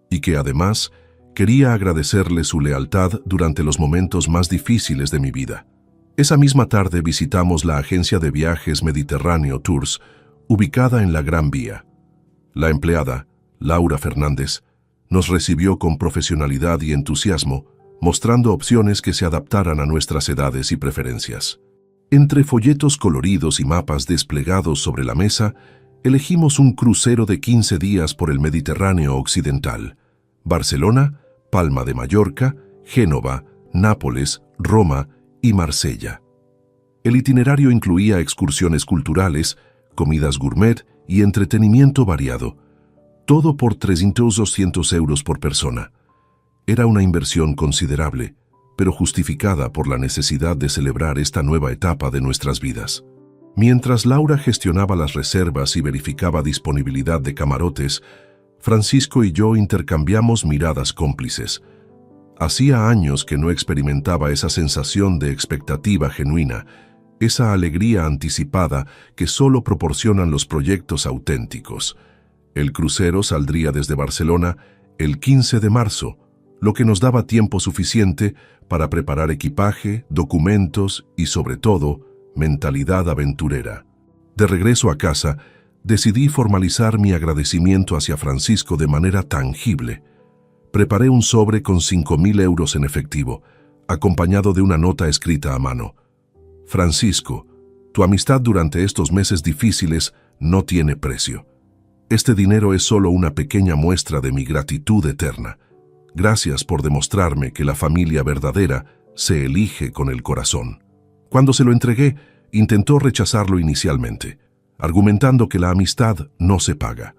y que, además, quería agradecerle su lealtad durante los momentos más difíciles de mi vida. Esa misma tarde visitamos la agencia de viajes Mediterráneo Tours, ubicada en la Gran Vía. La empleada, Laura Fernández, nos recibió con profesionalidad y entusiasmo, mostrando opciones que se adaptaran a nuestras edades y preferencias. Entre folletos coloridos y mapas desplegados sobre la mesa, elegimos un crucero de 15 días por el Mediterráneo occidental: Barcelona, Palma de Mallorca, Génova, Nápoles, Roma y Marsella. El itinerario incluía excursiones culturales, comidas gourmet y entretenimiento variado, todo por 300-200 euros por persona. Era una inversión considerable, pero justificada por la necesidad de celebrar esta nueva etapa de nuestras vidas. Mientras Laura gestionaba las reservas y verificaba disponibilidad de camarotes, Francisco y yo intercambiamos miradas cómplices. Hacía años que no experimentaba esa sensación de expectativa genuina, esa alegría anticipada que solo proporcionan los proyectos auténticos. El crucero saldría desde Barcelona el 15 de marzo, lo que nos daba tiempo suficiente para preparar equipaje, documentos y, sobre todo, mentalidad aventurera. De regreso a casa, decidí formalizar mi agradecimiento hacia Francisco de manera tangible. Preparé un sobre con 5.000 euros en efectivo, acompañado de una nota escrita a mano. Francisco, tu amistad durante estos meses difíciles no tiene precio. Este dinero es solo una pequeña muestra de mi gratitud eterna. Gracias por demostrarme que la familia verdadera se elige con el corazón. Cuando se lo entregué, intentó rechazarlo inicialmente, argumentando que la amistad no se paga.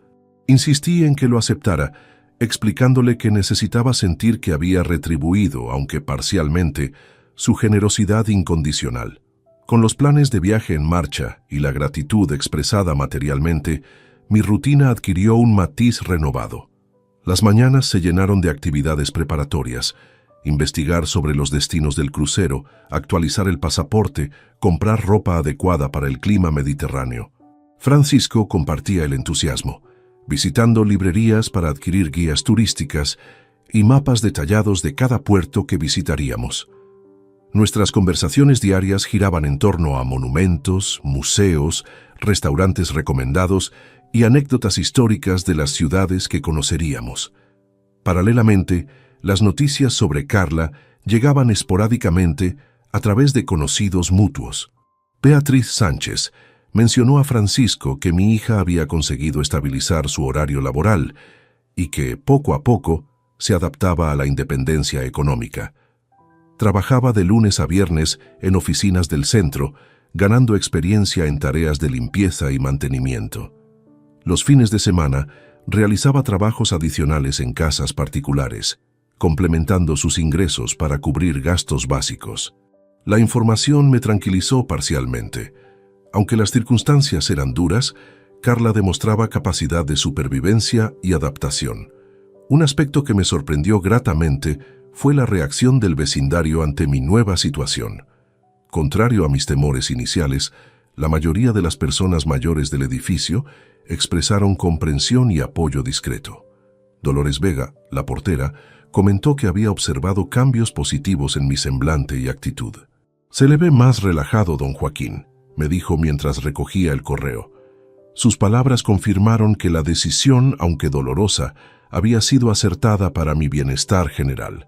Insistí en que lo aceptara, explicándole que necesitaba sentir que había retribuido, aunque parcialmente, su generosidad incondicional. Con los planes de viaje en marcha y la gratitud expresada materialmente, mi rutina adquirió un matiz renovado. Las mañanas se llenaron de actividades preparatorias: investigar sobre los destinos del crucero, actualizar el pasaporte, comprar ropa adecuada para el clima mediterráneo. Francisco compartía el entusiasmo, visitando librerías para adquirir guías turísticas y mapas detallados de cada puerto que visitaríamos. Nuestras conversaciones diarias giraban en torno a monumentos, museos, restaurantes recomendados y anécdotas históricas de las ciudades que conoceríamos. Paralelamente, las noticias sobre Carla llegaban esporádicamente a través de conocidos mutuos. Beatriz Sánchez mencionó a Francisco que mi hija había conseguido estabilizar su horario laboral y que, poco a poco, se adaptaba a la independencia económica. Trabajaba de lunes a viernes en oficinas del centro, ganando experiencia en tareas de limpieza y mantenimiento. Los fines de semana realizaba trabajos adicionales en casas particulares, complementando sus ingresos para cubrir gastos básicos. La información me tranquilizó parcialmente. Aunque las circunstancias eran duras, Carla demostraba capacidad de supervivencia y adaptación. Un aspecto que me sorprendió gratamente fue la reacción del vecindario ante mi nueva situación. Contrario a mis temores iniciales, la mayoría de las personas mayores del edificio expresaron comprensión y apoyo discreto. Dolores Vega, la portera, comentó que había observado cambios positivos en mi semblante y actitud. «Se le ve más relajado, don Joaquín», me dijo mientras recogía el correo. Sus palabras confirmaron que la decisión, aunque dolorosa, había sido acertada para mi bienestar general.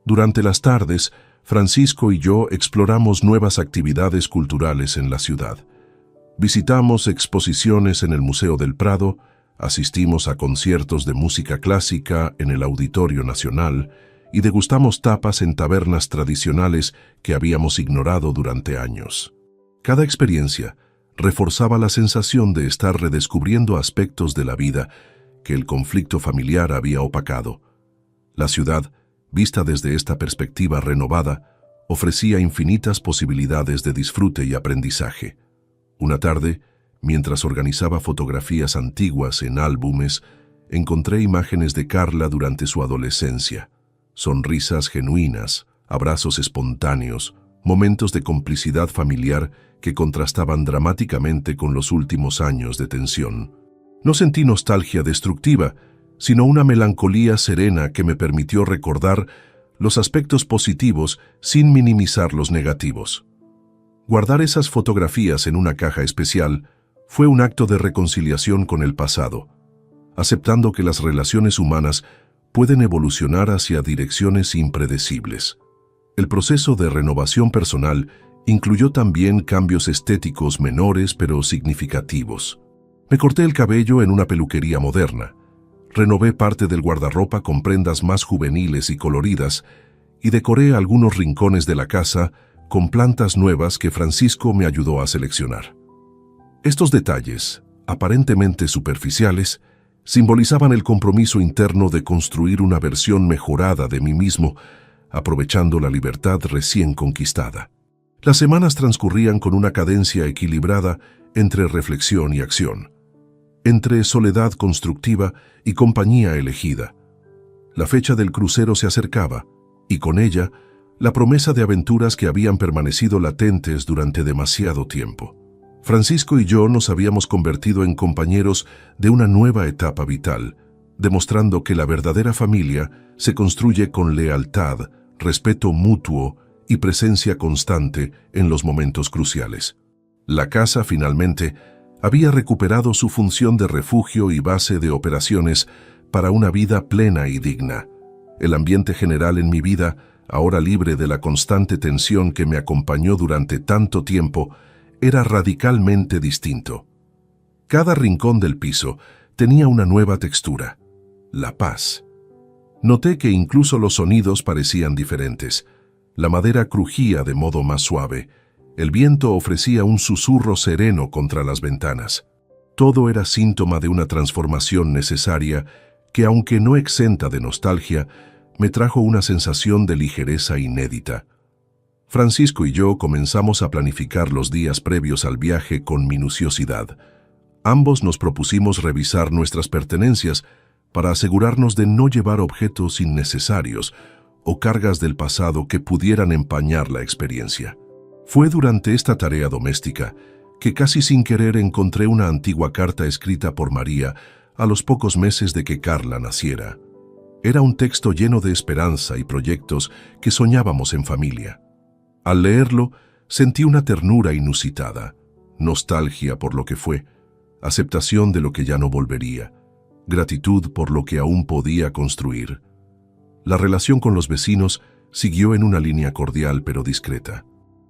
Durante las tardes, Francisco y yo exploramos nuevas actividades culturales en la ciudad. Visitamos exposiciones en el Museo del Prado, asistimos a conciertos de música clásica en el Auditorio Nacional y degustamos tapas en tabernas tradicionales que habíamos ignorado durante años. Cada experiencia reforzaba la sensación de estar redescubriendo aspectos de la vida que el conflicto familiar había opacado. La ciudad, vista desde esta perspectiva renovada, ofrecía infinitas posibilidades de disfrute y aprendizaje. Una tarde, mientras organizaba fotografías antiguas en álbumes, encontré imágenes de Carla durante su adolescencia. Sonrisas genuinas, abrazos espontáneos, momentos de complicidad familiar que contrastaban dramáticamente con los últimos años de tensión. No sentí nostalgia destructiva, sino una melancolía serena que me permitió recordar los aspectos positivos sin minimizar los negativos. Guardar esas fotografías en una caja especial fue un acto de reconciliación con el pasado, aceptando que las relaciones humanas pueden evolucionar hacia direcciones impredecibles. El proceso de renovación personal incluyó también cambios estéticos menores pero significativos. Me corté el cabello en una peluquería moderna, renové parte del guardarropa con prendas más juveniles y coloridas y decoré algunos rincones de la casa con plantas nuevas que Francisco me ayudó a seleccionar. Estos detalles, aparentemente superficiales, simbolizaban el compromiso interno de construir una versión mejorada de mí mismo, aprovechando la libertad recién conquistada. Las semanas transcurrían con una cadencia equilibrada entre reflexión y acción, entre soledad constructiva y compañía elegida. La fecha del crucero se acercaba, y con ella, la promesa de aventuras que habían permanecido latentes durante demasiado tiempo. Francisco y yo nos habíamos convertido en compañeros de una nueva etapa vital, demostrando que la verdadera familia se construye con lealtad, respeto mutuo y presencia constante en los momentos cruciales. La casa, finalmente, había recuperado su función de refugio y base de operaciones para una vida plena y digna. El ambiente general en mi vida, ahora libre de la constante tensión que me acompañó durante tanto tiempo, era radicalmente distinto. Cada rincón del piso tenía una nueva textura, la paz. Noté que incluso los sonidos parecían diferentes. La madera crujía de modo más suave. El viento ofrecía un susurro sereno contra las ventanas. Todo era síntoma de una transformación necesaria que, aunque no exenta de nostalgia, me trajo una sensación de ligereza inédita. Francisco y yo comenzamos a planificar los días previos al viaje con minuciosidad. Ambos nos propusimos revisar nuestras pertenencias para asegurarnos de no llevar objetos innecesarios o cargas del pasado que pudieran empañar la experiencia. Fue durante esta tarea doméstica que casi sin querer encontré una antigua carta escrita por María a los pocos meses de que Carla naciera. Era un texto lleno de esperanza y proyectos que soñábamos en familia. Al leerlo, sentí una ternura inusitada, nostalgia por lo que fue, aceptación de lo que ya no volvería, gratitud por lo que aún podía construir. La relación con los vecinos siguió en una línea cordial pero discreta.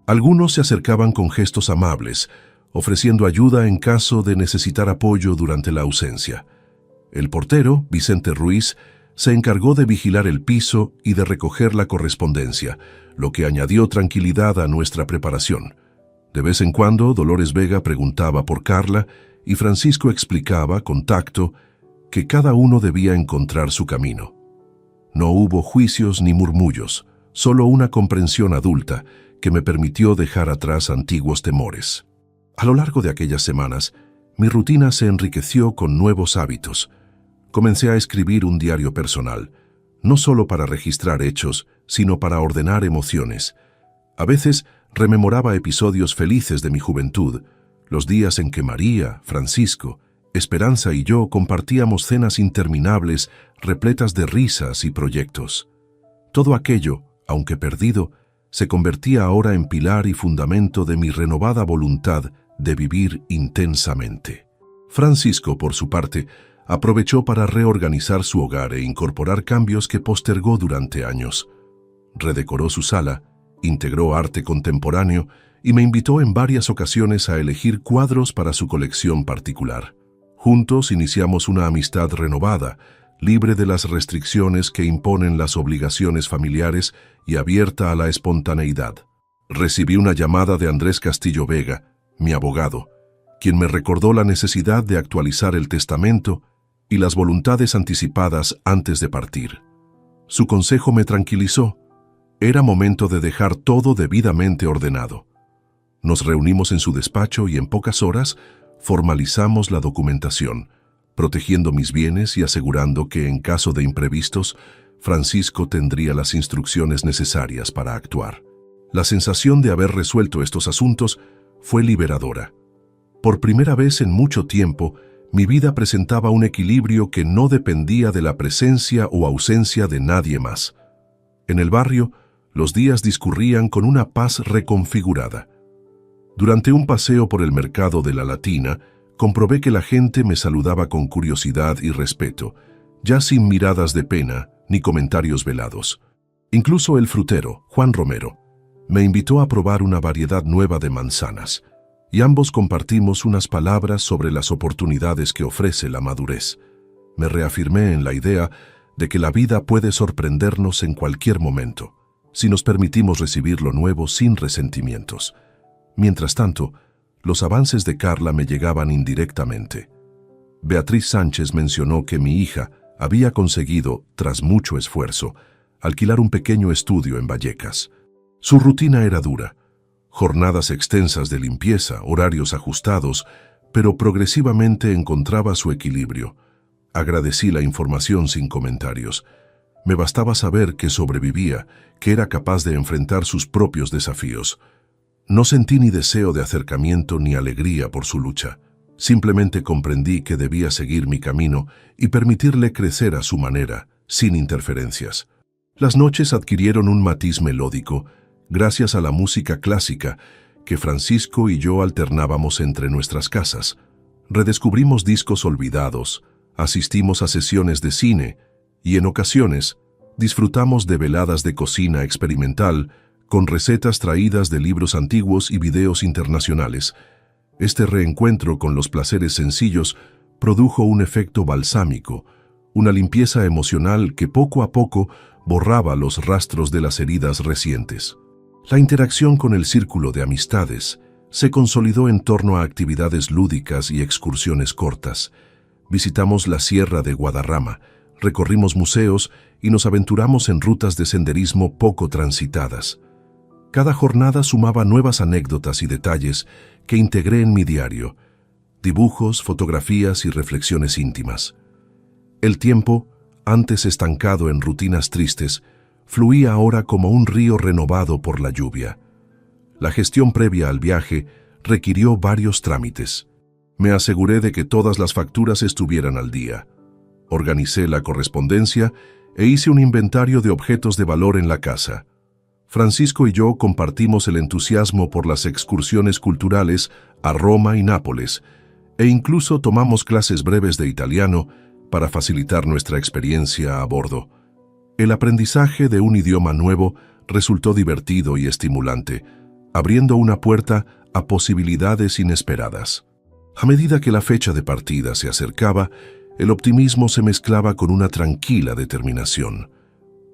Algunos se acercaban con gestos amables, ofreciendo ayuda en caso de necesitar apoyo durante la ausencia. El portero, Vicente Ruiz, se encargó de vigilar el piso y de recoger la correspondencia, lo que añadió tranquilidad a nuestra preparación. De vez en cuando, Dolores Vega preguntaba por Carla y Francisco explicaba, con tacto, que cada uno debía encontrar su camino. No hubo juicios ni murmullos, solo una comprensión adulta que me permitió dejar atrás antiguos temores. A lo largo de aquellas semanas, mi rutina se enriqueció con nuevos hábitos. Comencé a escribir un diario personal, no solo para registrar hechos, sino para ordenar emociones. A veces rememoraba episodios felices de mi juventud, los días en que María, Francisco, Esperanza y yo compartíamos cenas interminables repletas de risas y proyectos. Todo aquello, aunque perdido, se convertía ahora en pilar y fundamento de mi renovada voluntad de vivir intensamente. Francisco, por su parte, aprovechó para reorganizar su hogar e incorporar cambios que postergó durante años. Redecoró su sala, integró arte contemporáneo y me invitó en varias ocasiones a elegir cuadros para su colección particular. Juntos iniciamos una amistad renovada, libre de las restricciones que imponen las obligaciones familiares y abierta a la espontaneidad. Recibí una llamada de Andrés Castillo Vega, mi abogado, quien me recordó la necesidad de actualizar el testamento y las voluntades anticipadas antes de partir. Su consejo me tranquilizó. Era momento de dejar todo debidamente ordenado. Nos reunimos en su despacho y en pocas horas formalizamos la documentación, protegiendo mis bienes y asegurando que, en caso de imprevistos, Francisco tendría las instrucciones necesarias para actuar. La sensación de haber resuelto estos asuntos fue liberadora. Por primera vez en mucho tiempo, mi vida presentaba un equilibrio que no dependía de la presencia o ausencia de nadie más. En el barrio, los días discurrían con una paz reconfigurada. Durante un paseo por el mercado de la Latina, comprobé que la gente me saludaba con curiosidad y respeto, ya sin miradas de pena ni comentarios velados. Incluso el frutero, Juan Romero, me invitó a probar una variedad nueva de manzanas, y ambos compartimos unas palabras sobre las oportunidades que ofrece la madurez. Me reafirmé en la idea de que la vida puede sorprendernos en cualquier momento, si nos permitimos recibir lo nuevo sin resentimientos. Mientras tanto, los avances de Carla me llegaban indirectamente. Beatriz Sánchez mencionó que mi hija había conseguido, tras mucho esfuerzo, alquilar un pequeño estudio en Vallecas. Su rutina era dura, jornadas extensas de limpieza, horarios ajustados, pero progresivamente encontraba su equilibrio. Agradecí la información sin comentarios. Me bastaba saber que sobrevivía, que era capaz de enfrentar sus propios desafíos. No sentí ni deseo de acercamiento ni alegría por su lucha. Simplemente comprendí que debía seguir mi camino y permitirle crecer a su manera, sin interferencias. Las noches adquirieron un matiz melódico, gracias a la música clásica que Francisco y yo alternábamos entre nuestras casas. Redescubrimos discos olvidados, asistimos a sesiones de cine y, en ocasiones, disfrutamos de veladas de cocina experimental con recetas traídas de libros antiguos y videos internacionales. Este reencuentro con los placeres sencillos produjo un efecto balsámico, una limpieza emocional que poco a poco borraba los rastros de las heridas recientes. La interacción con el círculo de amistades se consolidó en torno a actividades lúdicas y excursiones cortas. Visitamos la Sierra de Guadarrama, recorrimos museos y nos aventuramos en rutas de senderismo poco transitadas. Cada jornada sumaba nuevas anécdotas y detalles que integré en mi diario, dibujos, fotografías y reflexiones íntimas. El tiempo, antes estancado en rutinas tristes, fluía ahora como un río renovado por la lluvia. La gestión previa al viaje requirió varios trámites. Me aseguré de que todas las facturas estuvieran al día. Organicé la correspondencia e hice un inventario de objetos de valor en la casa. Francisco y yo compartimos el entusiasmo por las excursiones culturales a Roma y Nápoles, e incluso tomamos clases breves de italiano para facilitar nuestra experiencia a bordo. El aprendizaje de un idioma nuevo resultó divertido y estimulante, abriendo una puerta a posibilidades inesperadas. A medida que la fecha de partida se acercaba, el optimismo se mezclaba con una tranquila determinación.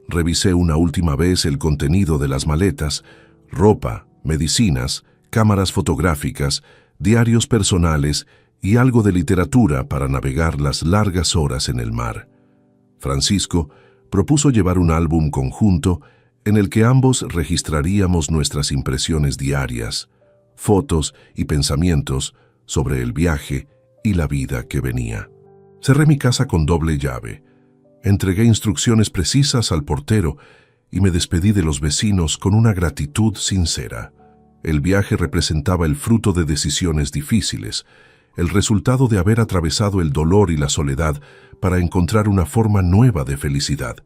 Revisé una última vez el contenido de las maletas: ropa, medicinas, cámaras fotográficas, diarios personales y algo de literatura para navegar las largas horas en el mar. Francisco propuso llevar un álbum conjunto en el que ambos registraríamos nuestras impresiones diarias, fotos y pensamientos sobre el viaje y la vida que venía. Cerré mi casa con doble llave. Entregué instrucciones precisas al portero y me despedí de los vecinos con una gratitud sincera. El viaje representaba el fruto de decisiones difíciles, el resultado de haber atravesado el dolor y la soledad para encontrar una forma nueva de felicidad.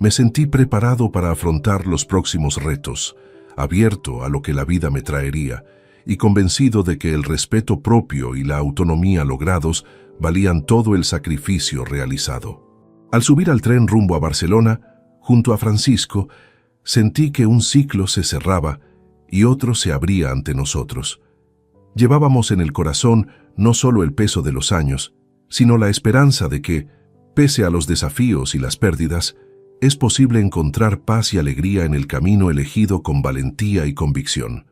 Me sentí preparado para afrontar los próximos retos, abierto a lo que la vida me traería y convencido de que el respeto propio y la autonomía logrados valían todo el sacrificio realizado. Al subir al tren rumbo a Barcelona, junto a Francisco, sentí que un ciclo se cerraba y otro se abría ante nosotros. Llevábamos en el corazón no solo el peso de los años, sino la esperanza de que, pese a los desafíos y las pérdidas, es posible encontrar paz y alegría en el camino elegido con valentía y convicción.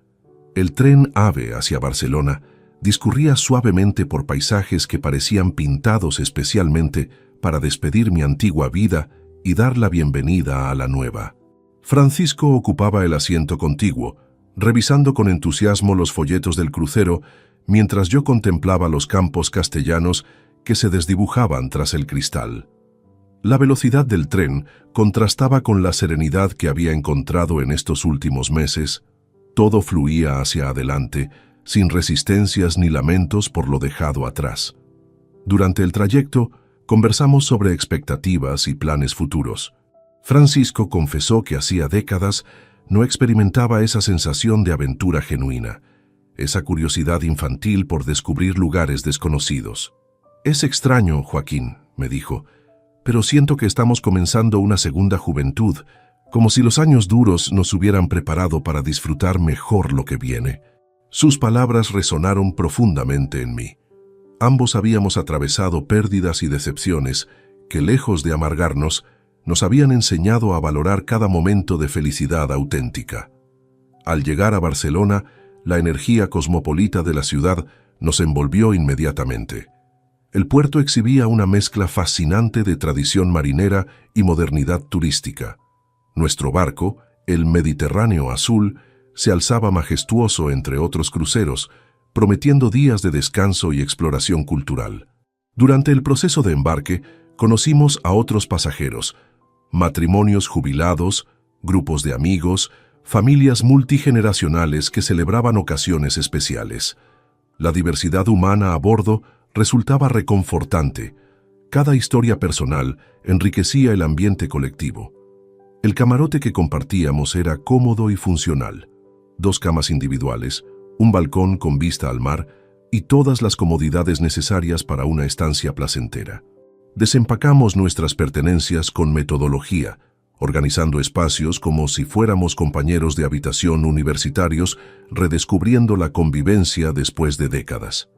El tren AVE hacia Barcelona discurría suavemente por paisajes que parecían pintados especialmente para despedir mi antigua vida y dar la bienvenida a la nueva. Francisco ocupaba el asiento contiguo, revisando con entusiasmo los folletos del crucero, mientras yo contemplaba los campos castellanos que se desdibujaban tras el cristal. La velocidad del tren contrastaba con la serenidad que había encontrado en estos últimos meses. Todo fluía hacia adelante, sin resistencias ni lamentos por lo dejado atrás. Durante el trayecto, conversamos sobre expectativas y planes futuros. Francisco confesó que hacía décadas no experimentaba esa sensación de aventura genuina, esa curiosidad infantil por descubrir lugares desconocidos. «Es extraño, Joaquín», me dijo, «pero siento que estamos comenzando una segunda juventud, como si los años duros nos hubieran preparado para disfrutar mejor lo que viene». Sus palabras resonaron profundamente en mí. Ambos habíamos atravesado pérdidas y decepciones que, lejos de amargarnos, nos habían enseñado a valorar cada momento de felicidad auténtica. Al llegar a Barcelona, la energía cosmopolita de la ciudad nos envolvió inmediatamente. El puerto exhibía una mezcla fascinante de tradición marinera y modernidad turística. Nuestro barco, el Mediterráneo Azul, se alzaba majestuoso entre otros cruceros, prometiendo días de descanso y exploración cultural. Durante el proceso de embarque, conocimos a otros pasajeros, matrimonios jubilados, grupos de amigos, familias multigeneracionales que celebraban ocasiones especiales. La diversidad humana a bordo resultaba reconfortante. Cada historia personal enriquecía el ambiente colectivo. El camarote que compartíamos era cómodo y funcional. 2 camas individuales, un balcón con vista al mar y todas las comodidades necesarias para una estancia placentera. Desempacamos nuestras pertenencias con metodología, organizando espacios como si fuéramos compañeros de habitación universitarios, redescubriendo la convivencia después de décadas.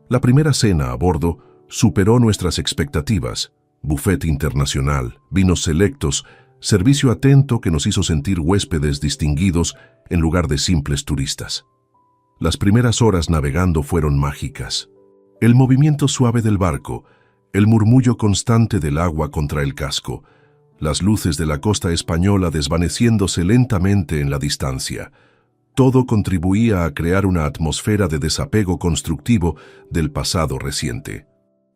La primera cena a bordo superó nuestras expectativas: buffet internacional, vinos selectos, servicio atento que nos hizo sentir huéspedes distinguidos en lugar de simples turistas. Las primeras horas navegando fueron mágicas. El movimiento suave del barco, el murmullo constante del agua contra el casco, las luces de la costa española desvaneciéndose lentamente en la distancia. Todo contribuía a crear una atmósfera de desapego constructivo del pasado reciente.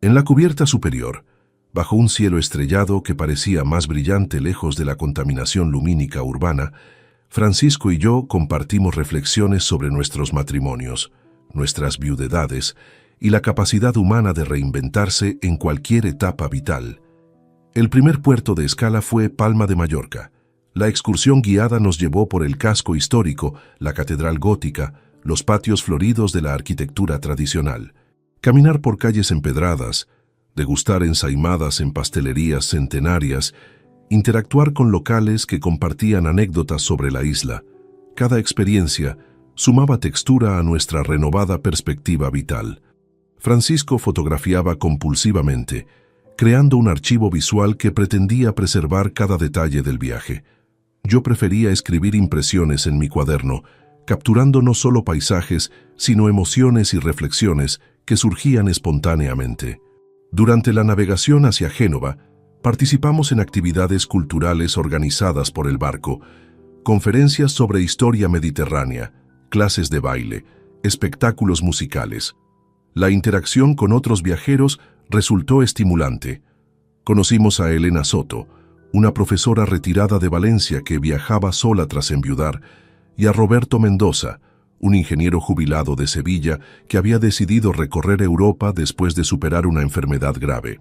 En la cubierta superior, bajo un cielo estrellado que parecía más brillante lejos de la contaminación lumínica urbana, Francisco y yo compartimos reflexiones sobre nuestros matrimonios, nuestras viudedades y la capacidad humana de reinventarse en cualquier etapa vital. El primer puerto de escala fue Palma de Mallorca. La excursión guiada nos llevó por el casco histórico, la catedral gótica, los patios floridos de la arquitectura tradicional. Caminar por calles empedradas, degustar ensaimadas en pastelerías centenarias, interactuar con locales que compartían anécdotas sobre la isla. Cada experiencia sumaba textura a nuestra renovada perspectiva vital. Francisco fotografiaba compulsivamente, creando un archivo visual que pretendía preservar cada detalle del viaje. Yo prefería escribir impresiones en mi cuaderno, capturando no solo paisajes, sino emociones y reflexiones que surgían espontáneamente. Durante la navegación hacia Génova, participamos en actividades culturales organizadas por el barco, conferencias sobre historia mediterránea, clases de baile, espectáculos musicales. La interacción con otros viajeros resultó estimulante. Conocimos a Elena Soto, una profesora retirada de Valencia que viajaba sola tras enviudar, y a Roberto Mendoza, un ingeniero jubilado de Sevilla que había decidido recorrer Europa después de superar una enfermedad grave.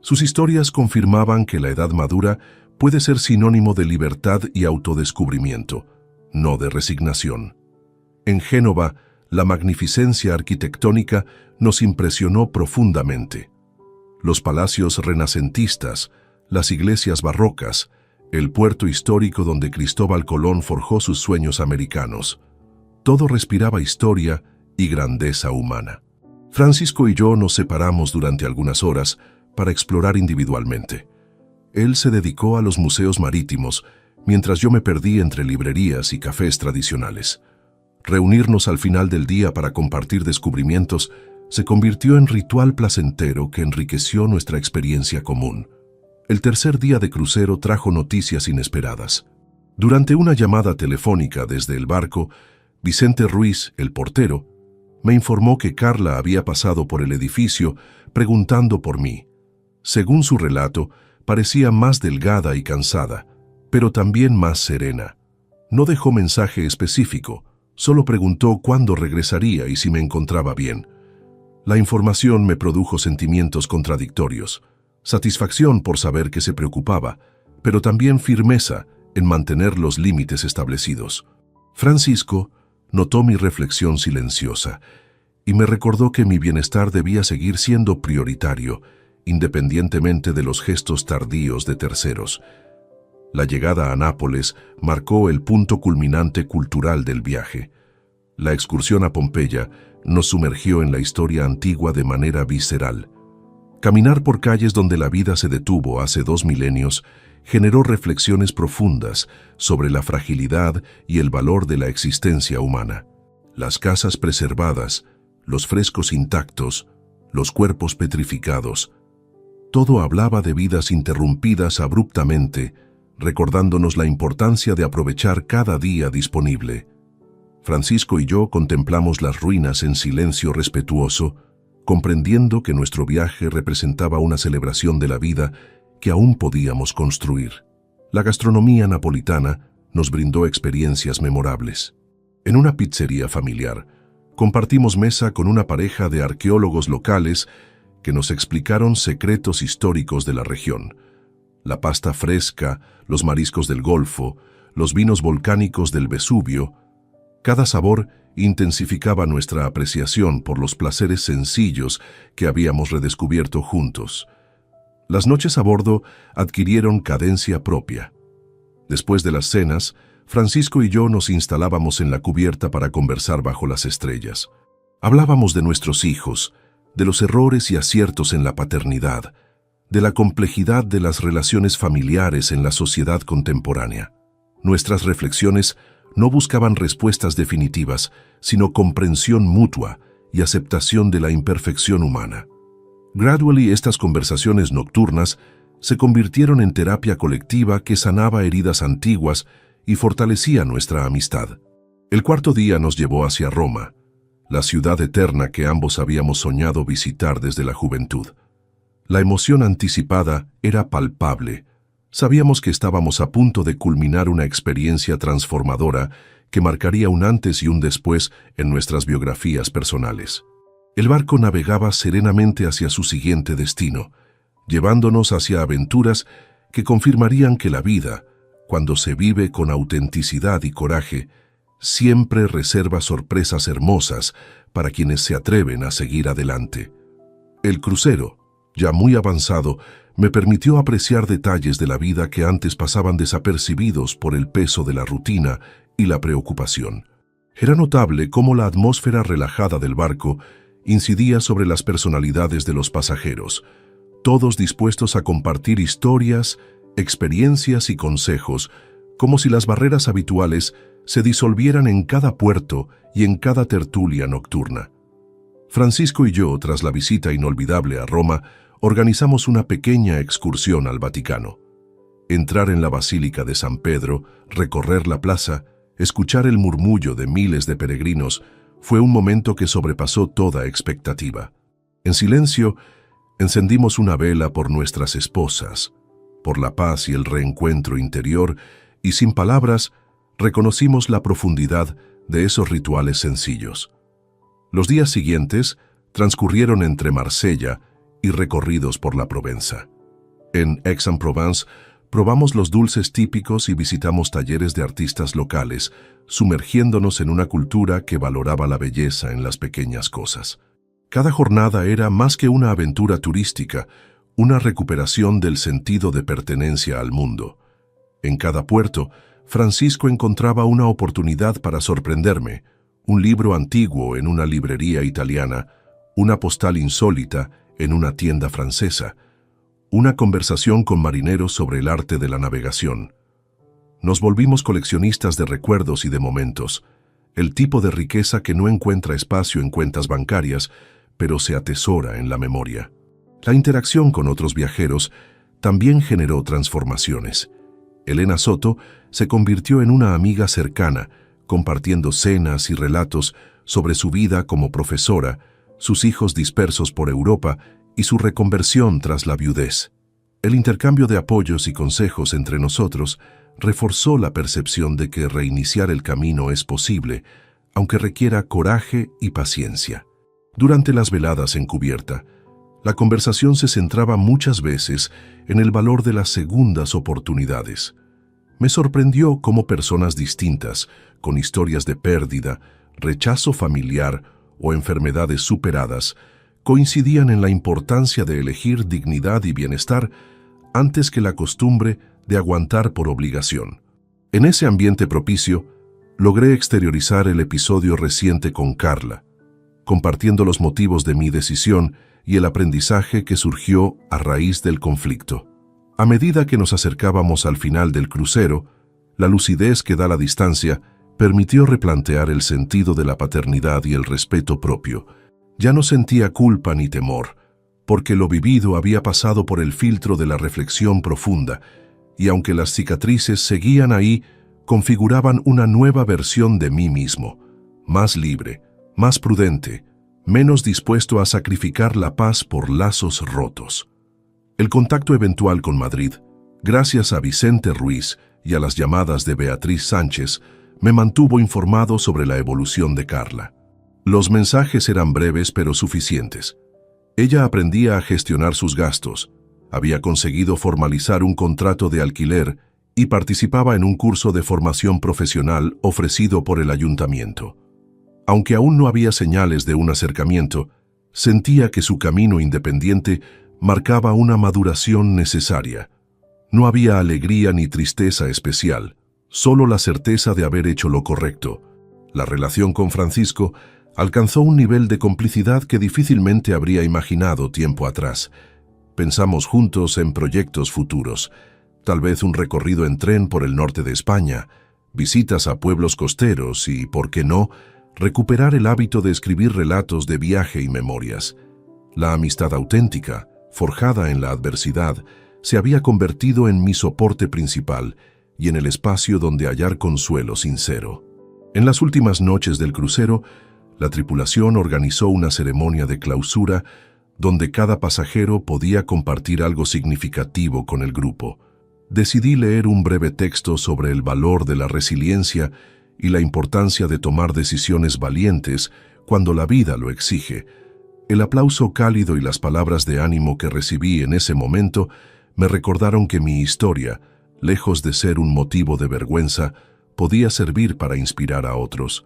Sus historias confirmaban que la edad madura puede ser sinónimo de libertad y autodescubrimiento, no de resignación. En Génova, la magnificencia arquitectónica nos impresionó profundamente. Los palacios renacentistas, las iglesias barrocas, el puerto histórico donde Cristóbal Colón forjó sus sueños americanos. Todo respiraba historia y grandeza humana. Francisco y yo nos separamos durante algunas horas para explorar individualmente. Él se dedicó a los museos marítimos, mientras yo me perdí entre librerías y cafés tradicionales. Reunirnos al final del día para compartir descubrimientos se convirtió en ritual placentero que enriqueció nuestra experiencia común. El tercer día de crucero trajo noticias inesperadas. Durante una llamada telefónica desde el barco, Vicente Ruiz, el portero, me informó que Carla había pasado por el edificio preguntando por mí. Según su relato, parecía más delgada y cansada, pero también más serena. No dejó mensaje específico, solo preguntó cuándo regresaría y si me encontraba bien. La información me produjo sentimientos contradictorios, satisfacción por saber que se preocupaba, pero también firmeza en mantener los límites establecidos. Francisco notó mi reflexión silenciosa y me recordó que mi bienestar debía seguir siendo prioritario, independientemente de los gestos tardíos de terceros. La llegada a Nápoles marcó el punto culminante cultural del viaje. La excursión a Pompeya nos sumergió en la historia antigua de manera visceral. Caminar por calles donde la vida se detuvo hace 2 milenios generó reflexiones profundas sobre la fragilidad y el valor de la existencia humana. Las casas preservadas, los frescos intactos, los cuerpos petrificados, todo hablaba de vidas interrumpidas abruptamente, recordándonos la importancia de aprovechar cada día disponible. Francisco y yo contemplamos las ruinas en silencio respetuoso, comprendiendo que nuestro viaje representaba una celebración de la vida que aún podíamos construir. La gastronomía napolitana nos brindó experiencias memorables. En una pizzería familiar, compartimos mesa con una pareja de arqueólogos locales que nos explicaron secretos históricos de la región. La pasta fresca, los mariscos del Golfo, los vinos volcánicos del Vesubio. Cada sabor intensificaba nuestra apreciación por los placeres sencillos que habíamos redescubierto juntos. Las noches a bordo adquirieron cadencia propia. Después de las cenas, Francisco y yo nos instalábamos en la cubierta para conversar bajo las estrellas. Hablábamos de nuestros hijos, de los errores y aciertos en la paternidad, de la complejidad de las relaciones familiares en la sociedad contemporánea. Nuestras reflexiones no buscaban respuestas definitivas, sino comprensión mutua y aceptación de la imperfección humana. Gradually, estas conversaciones nocturnas se convirtieron en terapia colectiva que sanaba heridas antiguas y fortalecía nuestra amistad. El cuarto día nos llevó hacia Roma, la ciudad eterna que ambos habíamos soñado visitar desde la juventud. La emoción anticipada era palpable. Sabíamos que estábamos a punto de culminar una experiencia transformadora que marcaría un antes y un después en nuestras biografías personales. El barco navegaba serenamente hacia su siguiente destino, llevándonos hacia aventuras que confirmarían que la vida, cuando se vive con autenticidad y coraje, siempre reserva sorpresas hermosas para quienes se atreven a seguir adelante. El crucero, ya muy avanzado, me permitió apreciar detalles de la vida que antes pasaban desapercibidos por el peso de la rutina y la preocupación. Era notable cómo la atmósfera relajada del barco incidía sobre las personalidades de los pasajeros, todos dispuestos a compartir historias, experiencias y consejos, como si las barreras habituales se disolvieran en cada puerto y en cada tertulia nocturna. Francisco y yo, tras la visita inolvidable a Roma, organizamos una pequeña excursión al Vaticano. Entrar en la Basílica de San Pedro, recorrer la plaza, escuchar el murmullo de miles de peregrinos, fue un momento que sobrepasó toda expectativa. En silencio, encendimos una vela por nuestras esposas, por la paz y el reencuentro interior, y sin palabras, reconocimos la profundidad de esos rituales sencillos. Los días siguientes transcurrieron entre Marsella y recorridos por la Provenza. En Aix-en-Provence probamos los dulces típicos y visitamos talleres de artistas locales, sumergiéndonos en una cultura que valoraba la belleza en las pequeñas cosas. Cada jornada era más que una aventura turística, una recuperación del sentido de pertenencia al mundo. En cada puerto, Francisco encontraba una oportunidad para sorprenderme: un libro antiguo en una librería italiana, una postal insólita en una tienda francesa, una conversación con marineros sobre el arte de la navegación. Nos volvimos coleccionistas de recuerdos y de momentos, el tipo de riqueza que no encuentra espacio en cuentas bancarias, pero se atesora en la memoria. La interacción con otros viajeros también generó transformaciones. Elena Soto se convirtió en una amiga cercana, compartiendo cenas y relatos sobre su vida como profesora, sus hijos dispersos por Europa y su reconversión tras la viudez. El intercambio de apoyos y consejos entre nosotros reforzó la percepción de que reiniciar el camino es posible, aunque requiera coraje y paciencia. Durante las veladas en cubierta, la conversación se centraba muchas veces en el valor de las segundas oportunidades. Me sorprendió cómo personas distintas, con historias de pérdida, rechazo familiar o enfermedades superadas, coincidían en la importancia de elegir dignidad y bienestar antes que la costumbre de aguantar por obligación. En ese ambiente propicio, logré exteriorizar el episodio reciente con Carla, compartiendo los motivos de mi decisión y el aprendizaje que surgió a raíz del conflicto. A medida que nos acercábamos al final del crucero, la lucidez que da la distancia permitió replantear el sentido de la paternidad y el respeto propio. Ya no sentía culpa ni temor, porque lo vivido había pasado por el filtro de la reflexión profunda, y aunque las cicatrices seguían ahí, configuraban una nueva versión de mí mismo, más libre, más prudente, menos dispuesto a sacrificar la paz por lazos rotos. El contacto eventual con Madrid, gracias a Vicente Ruiz y a las llamadas de Beatriz Sánchez, me mantuvo informado sobre la evolución de Carla. Los mensajes eran breves pero suficientes. Ella aprendía a gestionar sus gastos, había conseguido formalizar un contrato de alquiler y participaba en un curso de formación profesional ofrecido por el ayuntamiento. Aunque aún no había señales de un acercamiento, sentía que su camino independiente marcaba una maduración necesaria. No había alegría ni tristeza especial, solo la certeza de haber hecho lo correcto. La relación con Francisco alcanzó un nivel de complicidad que difícilmente habría imaginado tiempo atrás. Pensamos juntos en proyectos futuros, tal vez un recorrido en tren por el norte de España, visitas a pueblos costeros y, ¿por qué no?, recuperar el hábito de escribir relatos de viaje y memorias. La amistad auténtica, forjada en la adversidad, se había convertido en mi soporte principal y en el espacio donde hallar consuelo sincero. En las últimas noches del crucero, la tripulación organizó una ceremonia de clausura donde cada pasajero podía compartir algo significativo con el grupo. decidí leer un breve texto sobre el valor de la resiliencia y la importancia de tomar decisiones valientes cuando la vida lo exige. El aplauso cálido y las palabras de ánimo que recibí en ese momento me recordaron que mi historia, lejos de ser un motivo de vergüenza, podía servir para inspirar a otros.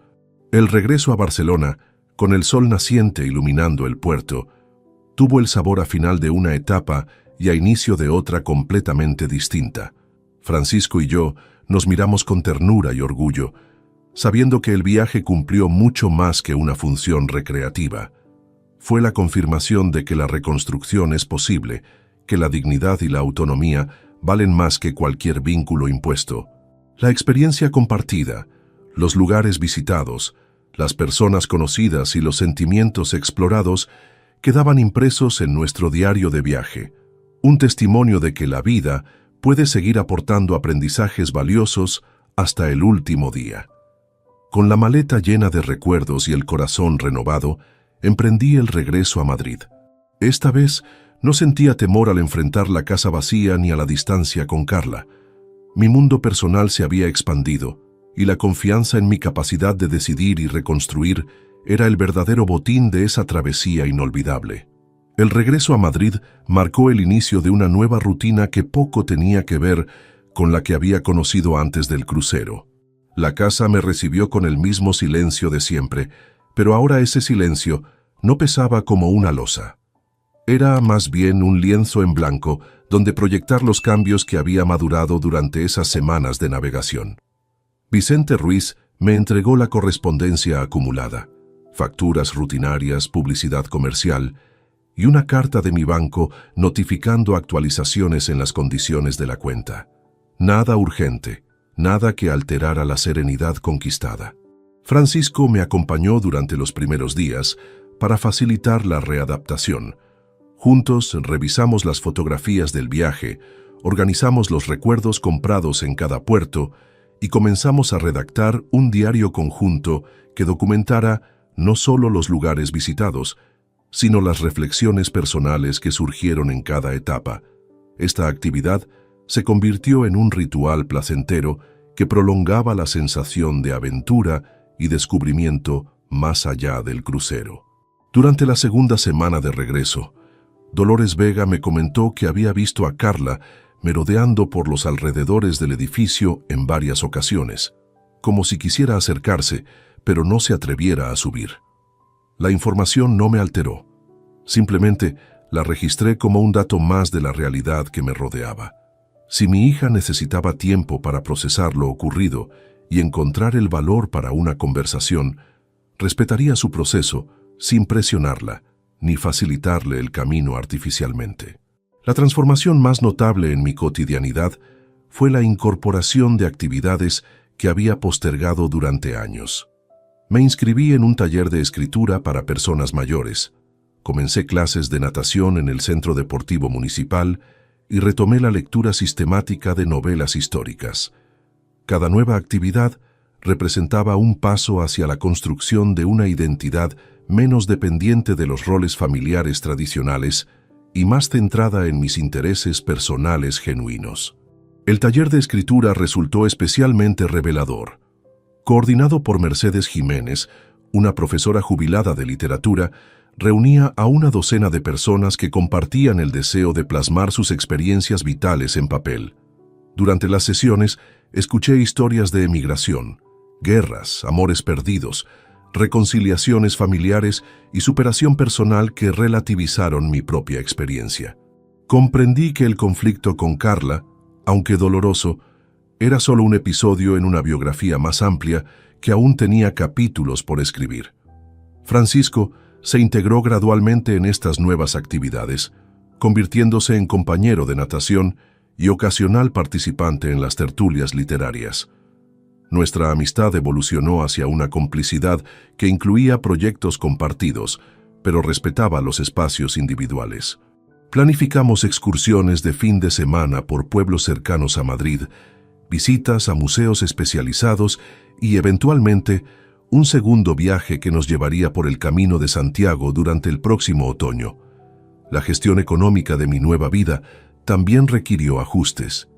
El regreso a Barcelona, con el sol naciente iluminando el puerto, tuvo el sabor a final de una etapa y a inicio de otra completamente distinta. Francisco y yo nos miramos con ternura y orgullo, sabiendo que el viaje cumplió mucho más que una función recreativa. Fue la confirmación de que la reconstrucción es posible, que la dignidad y la autonomía valen más que cualquier vínculo impuesto. La experiencia compartida, los lugares visitados, las personas conocidas y los sentimientos explorados quedaban impresos en nuestro diario de viaje, un testimonio de que la vida puede seguir aportando aprendizajes valiosos hasta el último día. Con la maleta llena de recuerdos y el corazón renovado, emprendí el regreso a Madrid. Esta vez no sentía temor al enfrentar la casa vacía ni a la distancia con Carla. Mi mundo personal se había expandido y la confianza en mi capacidad de decidir y reconstruir era el verdadero botín de esa travesía inolvidable. El regreso a Madrid marcó el inicio de una nueva rutina que poco tenía que ver con la que había conocido antes del crucero. La casa me recibió con el mismo silencio de siempre, pero ahora ese silencio no pesaba como una losa. Era más bien un lienzo en blanco donde proyectar los cambios que había madurado durante esas semanas de navegación. Vicente Ruiz me entregó la correspondencia acumulada, facturas rutinarias, publicidad comercial y una carta de mi banco notificando actualizaciones en las condiciones de la cuenta. Nada urgente, nada que alterara la serenidad conquistada. Francisco me acompañó durante los primeros días para facilitar la readaptación. Juntos revisamos las fotografías del viaje, organizamos los recuerdos comprados en cada puerto y comenzamos a redactar un diario conjunto que documentara no solo los lugares visitados, sino las reflexiones personales que surgieron en cada etapa. Esta actividad se convirtió en un ritual placentero que prolongaba la sensación de aventura y descubrimiento más allá del crucero. Durante la segunda semana de regreso, Dolores Vega me comentó que había visto a Carla merodeando por los alrededores del edificio en varias ocasiones, como si quisiera acercarse, pero no se atreviera a subir. La información no me alteró, simplemente la registré como un dato más de la realidad que me rodeaba. Si mi hija necesitaba tiempo para procesar lo ocurrido y encontrar el valor para una conversación, respetaría su proceso sin presionarla ni facilitarle el camino artificialmente. La transformación más notable en mi cotidianidad fue la incorporación de actividades que había postergado durante años. Me inscribí en un taller de escritura para personas mayores, comencé clases de natación en el Centro Deportivo Municipal y retomé la lectura sistemática de novelas históricas. Cada nueva actividad representaba un paso hacia la construcción de una identidad menos dependiente de los roles familiares tradicionales y más centrada en mis intereses personales genuinos. El taller de escritura resultó especialmente revelador. Coordinado por Mercedes Jiménez, una profesora jubilada de literatura, reunía a una docena de personas que compartían el deseo de plasmar sus experiencias vitales en papel. Durante las sesiones, escuché historias de emigración, guerras, amores perdidos, reconciliaciones familiares y superación personal que relativizaron mi propia experiencia. Comprendí que el conflicto con Carla, aunque doloroso, era solo un episodio en una biografía más amplia que aún tenía capítulos por escribir. Francisco se integró gradualmente en estas nuevas actividades, convirtiéndose en compañero de natación y ocasional participante en las tertulias literarias. Nuestra amistad evolucionó hacia una complicidad que incluía proyectos compartidos, pero respetaba los espacios individuales. Planificamos excursiones de fin de semana por pueblos cercanos a Madrid, visitas a museos especializados y, eventualmente, un segundo viaje que nos llevaría por el Camino de Santiago durante el próximo otoño. La gestión económica de mi nueva vida también requirió ajustes.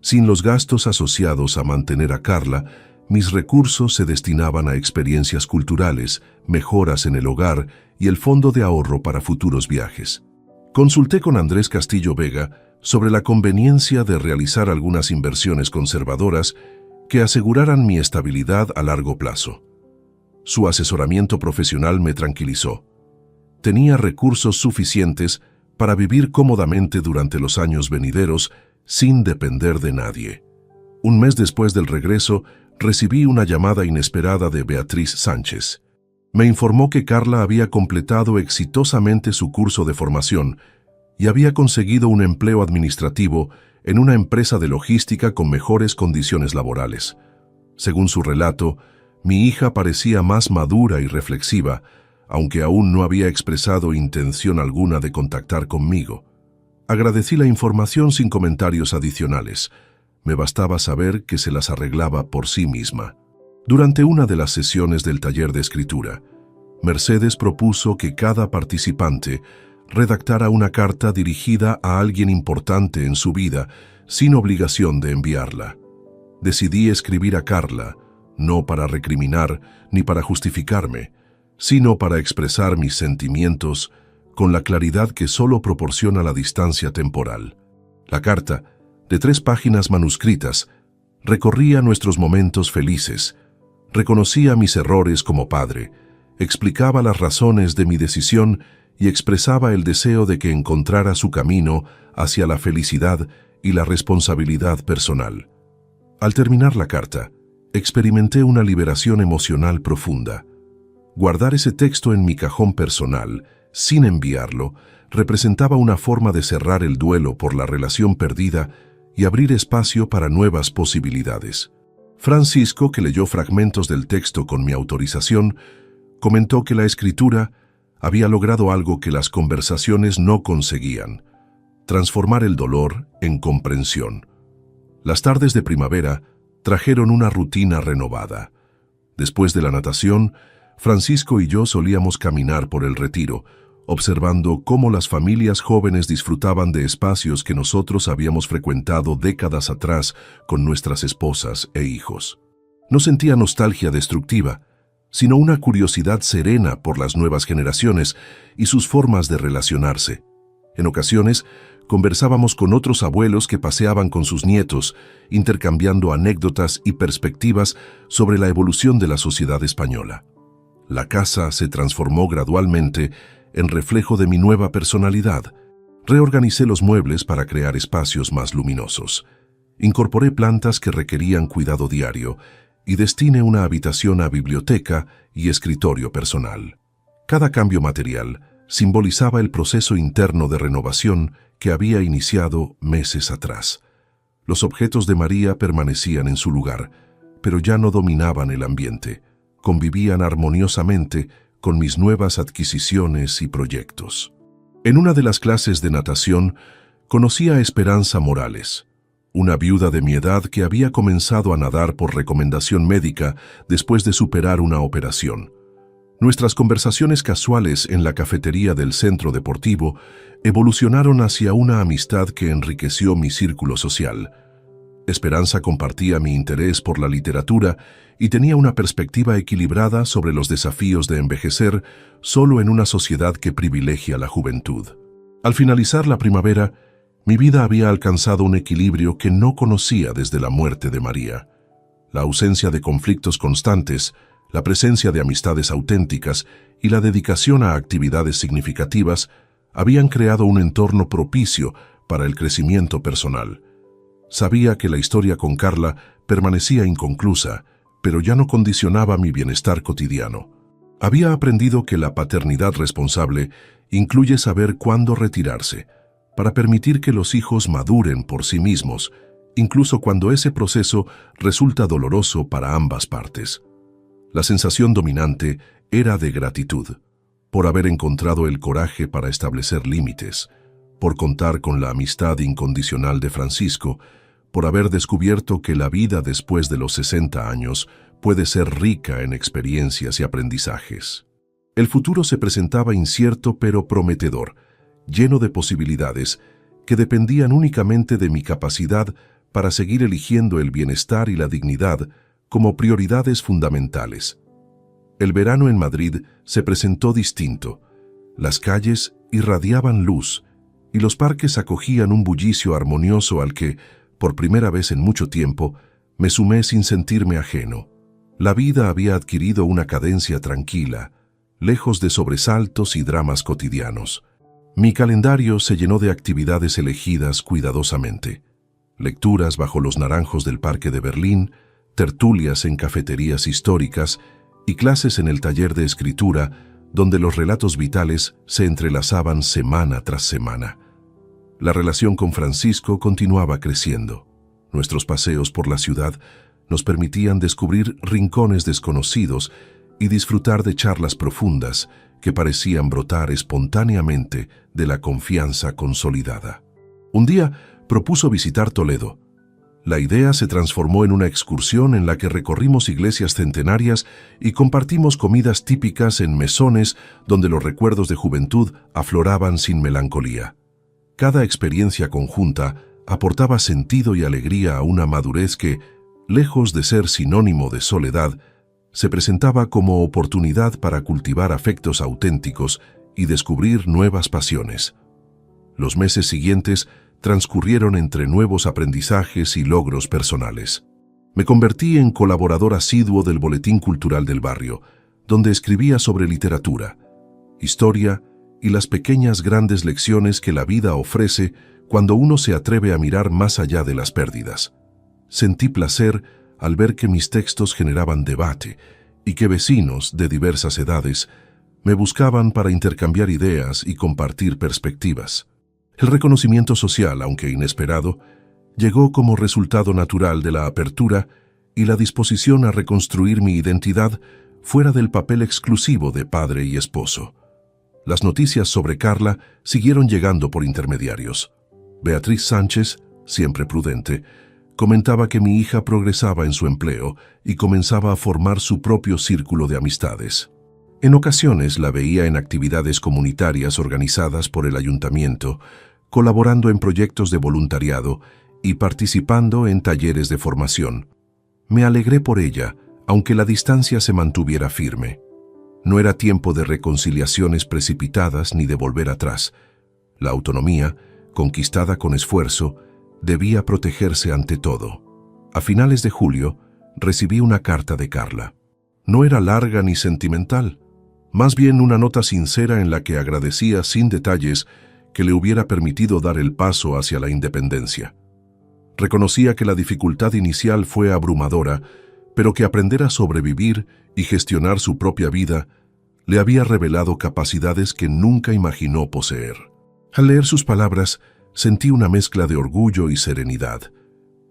Sin los gastos asociados a mantener a Carla, mis recursos se destinaban a experiencias culturales, mejoras en el hogar y el fondo de ahorro para futuros viajes. Consulté con Andrés Castillo Vega sobre la conveniencia de realizar algunas inversiones conservadoras que aseguraran mi estabilidad a largo plazo. Su asesoramiento profesional me tranquilizó. Tenía recursos suficientes para vivir cómodamente durante los años venideros sin depender de nadie. Un mes después del regreso, recibí una llamada inesperada de Beatriz Sánchez. Me informó que Carla había completado exitosamente su curso de formación y había conseguido un empleo administrativo en una empresa de logística con mejores condiciones laborales. Según su relato, mi hija parecía más madura y reflexiva, aunque aún no había expresado intención alguna de contactar conmigo. Agradecí la información sin comentarios adicionales. Me bastaba saber que se las arreglaba por sí misma. Durante una de las sesiones del taller de escritura, Mercedes propuso que cada participante redactara una carta dirigida a alguien importante en su vida, sin obligación de enviarla. Decidí escribir a Carla, no para recriminar ni para justificarme, sino para expresar mis sentimientos con la claridad que solo proporciona la distancia temporal. La carta, de 3 páginas manuscritas, recorría nuestros momentos felices, reconocía mis errores como padre, explicaba las razones de mi decisión y expresaba el deseo de que encontrara su camino hacia la felicidad y la responsabilidad personal. Al terminar la carta, experimenté una liberación emocional profunda. Guardar ese texto en mi cajón personal, sin enviarlo, representaba una forma de cerrar el duelo por la relación perdida y abrir espacio para nuevas posibilidades. Francisco, que leyó fragmentos del texto con mi autorización, comentó que la escritura había logrado algo que las conversaciones no conseguían: transformar el dolor en comprensión. Las tardes de primavera trajeron una rutina renovada. Después de la natación, Francisco y yo solíamos caminar por el retiro, observando cómo las familias jóvenes disfrutaban de espacios que nosotros habíamos frecuentado décadas atrás con nuestras esposas e hijos. No sentía nostalgia destructiva, sino una curiosidad serena por las nuevas generaciones y sus formas de relacionarse. En ocasiones, conversábamos con otros abuelos que paseaban con sus nietos, intercambiando anécdotas y perspectivas sobre la evolución de la sociedad española. La casa se transformó gradualmente en reflejo de mi nueva personalidad. Reorganicé los muebles para crear espacios más luminosos. Incorporé plantas que requerían cuidado diario y destiné una habitación a biblioteca y escritorio personal. Cada cambio material simbolizaba el proceso interno de renovación que había iniciado meses atrás. Los objetos de María permanecían en su lugar, pero ya no dominaban el ambiente. Convivían armoniosamente con mis nuevas adquisiciones y proyectos. En una de las clases de natación, conocí a Esperanza Morales, una viuda de mi edad que había comenzado a nadar por recomendación médica después de superar una operación. Nuestras conversaciones casuales en la cafetería del centro deportivo evolucionaron hacia una amistad que enriqueció mi círculo social. Esperanza compartía mi interés por la literatura y tenía una perspectiva equilibrada sobre los desafíos de envejecer solo en una sociedad que privilegia la juventud. Al finalizar la primavera, mi vida había alcanzado un equilibrio que no conocía desde la muerte de María. La ausencia de conflictos constantes, la presencia de amistades auténticas y la dedicación a actividades significativas habían creado un entorno propicio para el crecimiento personal. Sabía que la historia con Carla permanecía inconclusa, pero ya no condicionaba mi bienestar cotidiano. Había aprendido que la paternidad responsable incluye saber cuándo retirarse, para permitir que los hijos maduren por sí mismos, incluso cuando ese proceso resulta doloroso para ambas partes. La sensación dominante era de gratitud, por haber encontrado el coraje para establecer límites, por contar con la amistad incondicional de Francisco, por haber descubierto que la vida después de los 60 años puede ser rica en experiencias y aprendizajes. El futuro se presentaba incierto pero prometedor, lleno de posibilidades que dependían únicamente de mi capacidad para seguir eligiendo el bienestar y la dignidad como prioridades fundamentales. El verano en Madrid se presentó distinto. Las calles irradiaban luz y los parques acogían un bullicio armonioso al que, por primera vez en mucho tiempo, me sumé sin sentirme ajeno. La vida había adquirido una cadencia tranquila, lejos de sobresaltos y dramas cotidianos. Mi calendario se llenó de actividades elegidas cuidadosamente. Lecturas bajo los naranjos del Parque de Berlín, tertulias en cafeterías históricas y clases en el taller de escritura, donde los relatos vitales se entrelazaban semana tras semana. La relación con Francisco continuaba creciendo. Nuestros paseos por la ciudad nos permitían descubrir rincones desconocidos y disfrutar de charlas profundas que parecían brotar espontáneamente de la confianza consolidada. Un día propuso visitar Toledo. La idea se transformó en una excursión en la que recorrimos iglesias centenarias y compartimos comidas típicas en mesones donde los recuerdos de juventud afloraban sin melancolía. Cada experiencia conjunta aportaba sentido y alegría a una madurez que, lejos de ser sinónimo de soledad, se presentaba como oportunidad para cultivar afectos auténticos y descubrir nuevas pasiones. Los meses siguientes transcurrieron entre nuevos aprendizajes y logros personales. Me convertí en colaborador asiduo del Boletín Cultural del Barrio, donde escribía sobre literatura, historia y las pequeñas grandes lecciones que la vida ofrece cuando uno se atreve a mirar más allá de las pérdidas. Sentí placer al ver que mis textos generaban debate y que vecinos de diversas edades me buscaban para intercambiar ideas y compartir perspectivas. El reconocimiento social, aunque inesperado, llegó como resultado natural de la apertura y la disposición a reconstruir mi identidad fuera del papel exclusivo de padre y esposo. Las noticias sobre Carla siguieron llegando por intermediarios. Beatriz Sánchez, siempre prudente, comentaba que mi hija progresaba en su empleo y comenzaba a formar su propio círculo de amistades. En ocasiones la veía en actividades comunitarias organizadas por el ayuntamiento, colaborando en proyectos de voluntariado y participando en talleres de formación. Me alegré por ella, aunque la distancia se mantuviera firme. No era tiempo de reconciliaciones precipitadas ni de volver atrás. La autonomía, conquistada con esfuerzo, debía protegerse ante todo. A finales de julio, recibí una carta de Carla. No era larga ni sentimental, más bien una nota sincera en la que agradecía sin detalles que le hubiera permitido dar el paso hacia la independencia. Reconocía que la dificultad inicial fue abrumadora, pero que aprender a sobrevivir y gestionar su propia vida le había revelado capacidades que nunca imaginó poseer. Al leer sus palabras, sentí una mezcla de orgullo y serenidad.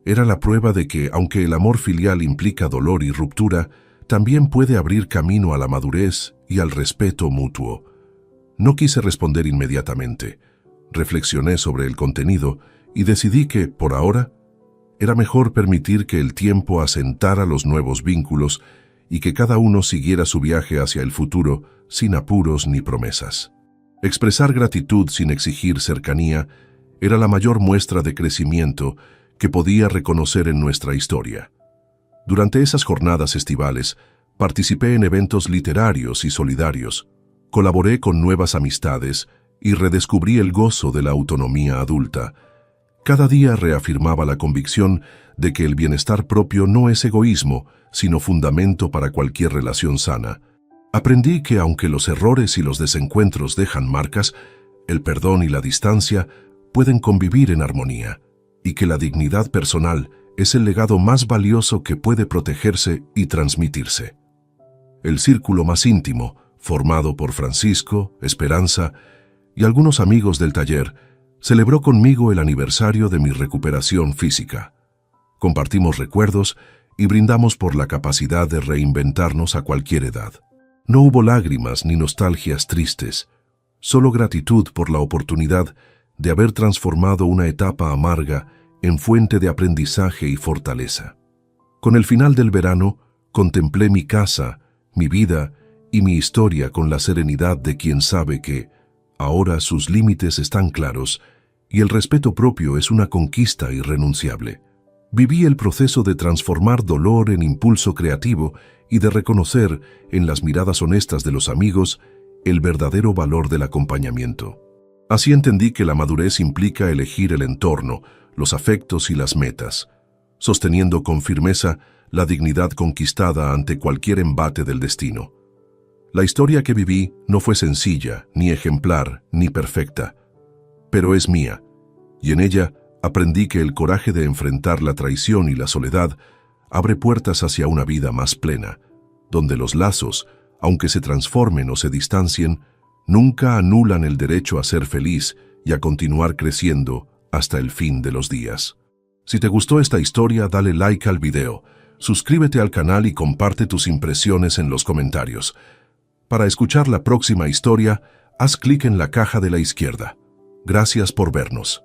Era la prueba de que, aunque el amor filial implica dolor y ruptura, también puede abrir camino a la madurez y al respeto mutuo. No quise responder inmediatamente. Reflexioné sobre el contenido y decidí que, por ahora, era mejor permitir que el tiempo asentara los nuevos vínculos y que cada uno siguiera su viaje hacia el futuro sin apuros ni promesas. Expresar gratitud sin exigir cercanía era la mayor muestra de crecimiento que podía reconocer en nuestra historia. Durante esas jornadas estivales, participé en eventos literarios y solidarios, colaboré con nuevas amistades y redescubrí el gozo de la autonomía adulta. Cada día reafirmaba la convicción de que el bienestar propio no es egoísmo, sino fundamento para cualquier relación sana. Aprendí que aunque los errores y los desencuentros dejan marcas, el perdón y la distancia pueden convivir en armonía, y que la dignidad personal es el legado más valioso que puede protegerse y transmitirse. El círculo más íntimo, formado por Francisco, Esperanza y algunos amigos del taller, celebró conmigo el aniversario de mi recuperación física. Compartimos recuerdos y brindamos por la capacidad de reinventarnos a cualquier edad. No hubo lágrimas ni nostalgias tristes, solo gratitud por la oportunidad de haber transformado una etapa amarga en fuente de aprendizaje y fortaleza. Con el final del verano, contemplé mi casa, mi vida y mi historia con la serenidad de quien sabe que ahora sus límites están claros y el respeto propio es una conquista irrenunciable. Viví el proceso de transformar dolor en impulso creativo y de reconocer, en las miradas honestas de los amigos, el verdadero valor del acompañamiento. Así entendí que la madurez implica elegir el entorno, los afectos y las metas, sosteniendo con firmeza la dignidad conquistada ante cualquier embate del destino. La historia que viví no fue sencilla, ni ejemplar, ni perfecta, pero es mía, y en ella aprendí que el coraje de enfrentar la traición y la soledad abre puertas hacia una vida más plena, donde los lazos, aunque se transformen o se distancien, nunca anulan el derecho a ser feliz y a continuar creciendo hasta el fin de los días. Si te gustó esta historia, dale like al video, suscríbete al canal y comparte tus impresiones en los comentarios. Para escuchar la próxima historia, haz clic en la caja de la izquierda. Gracias por vernos.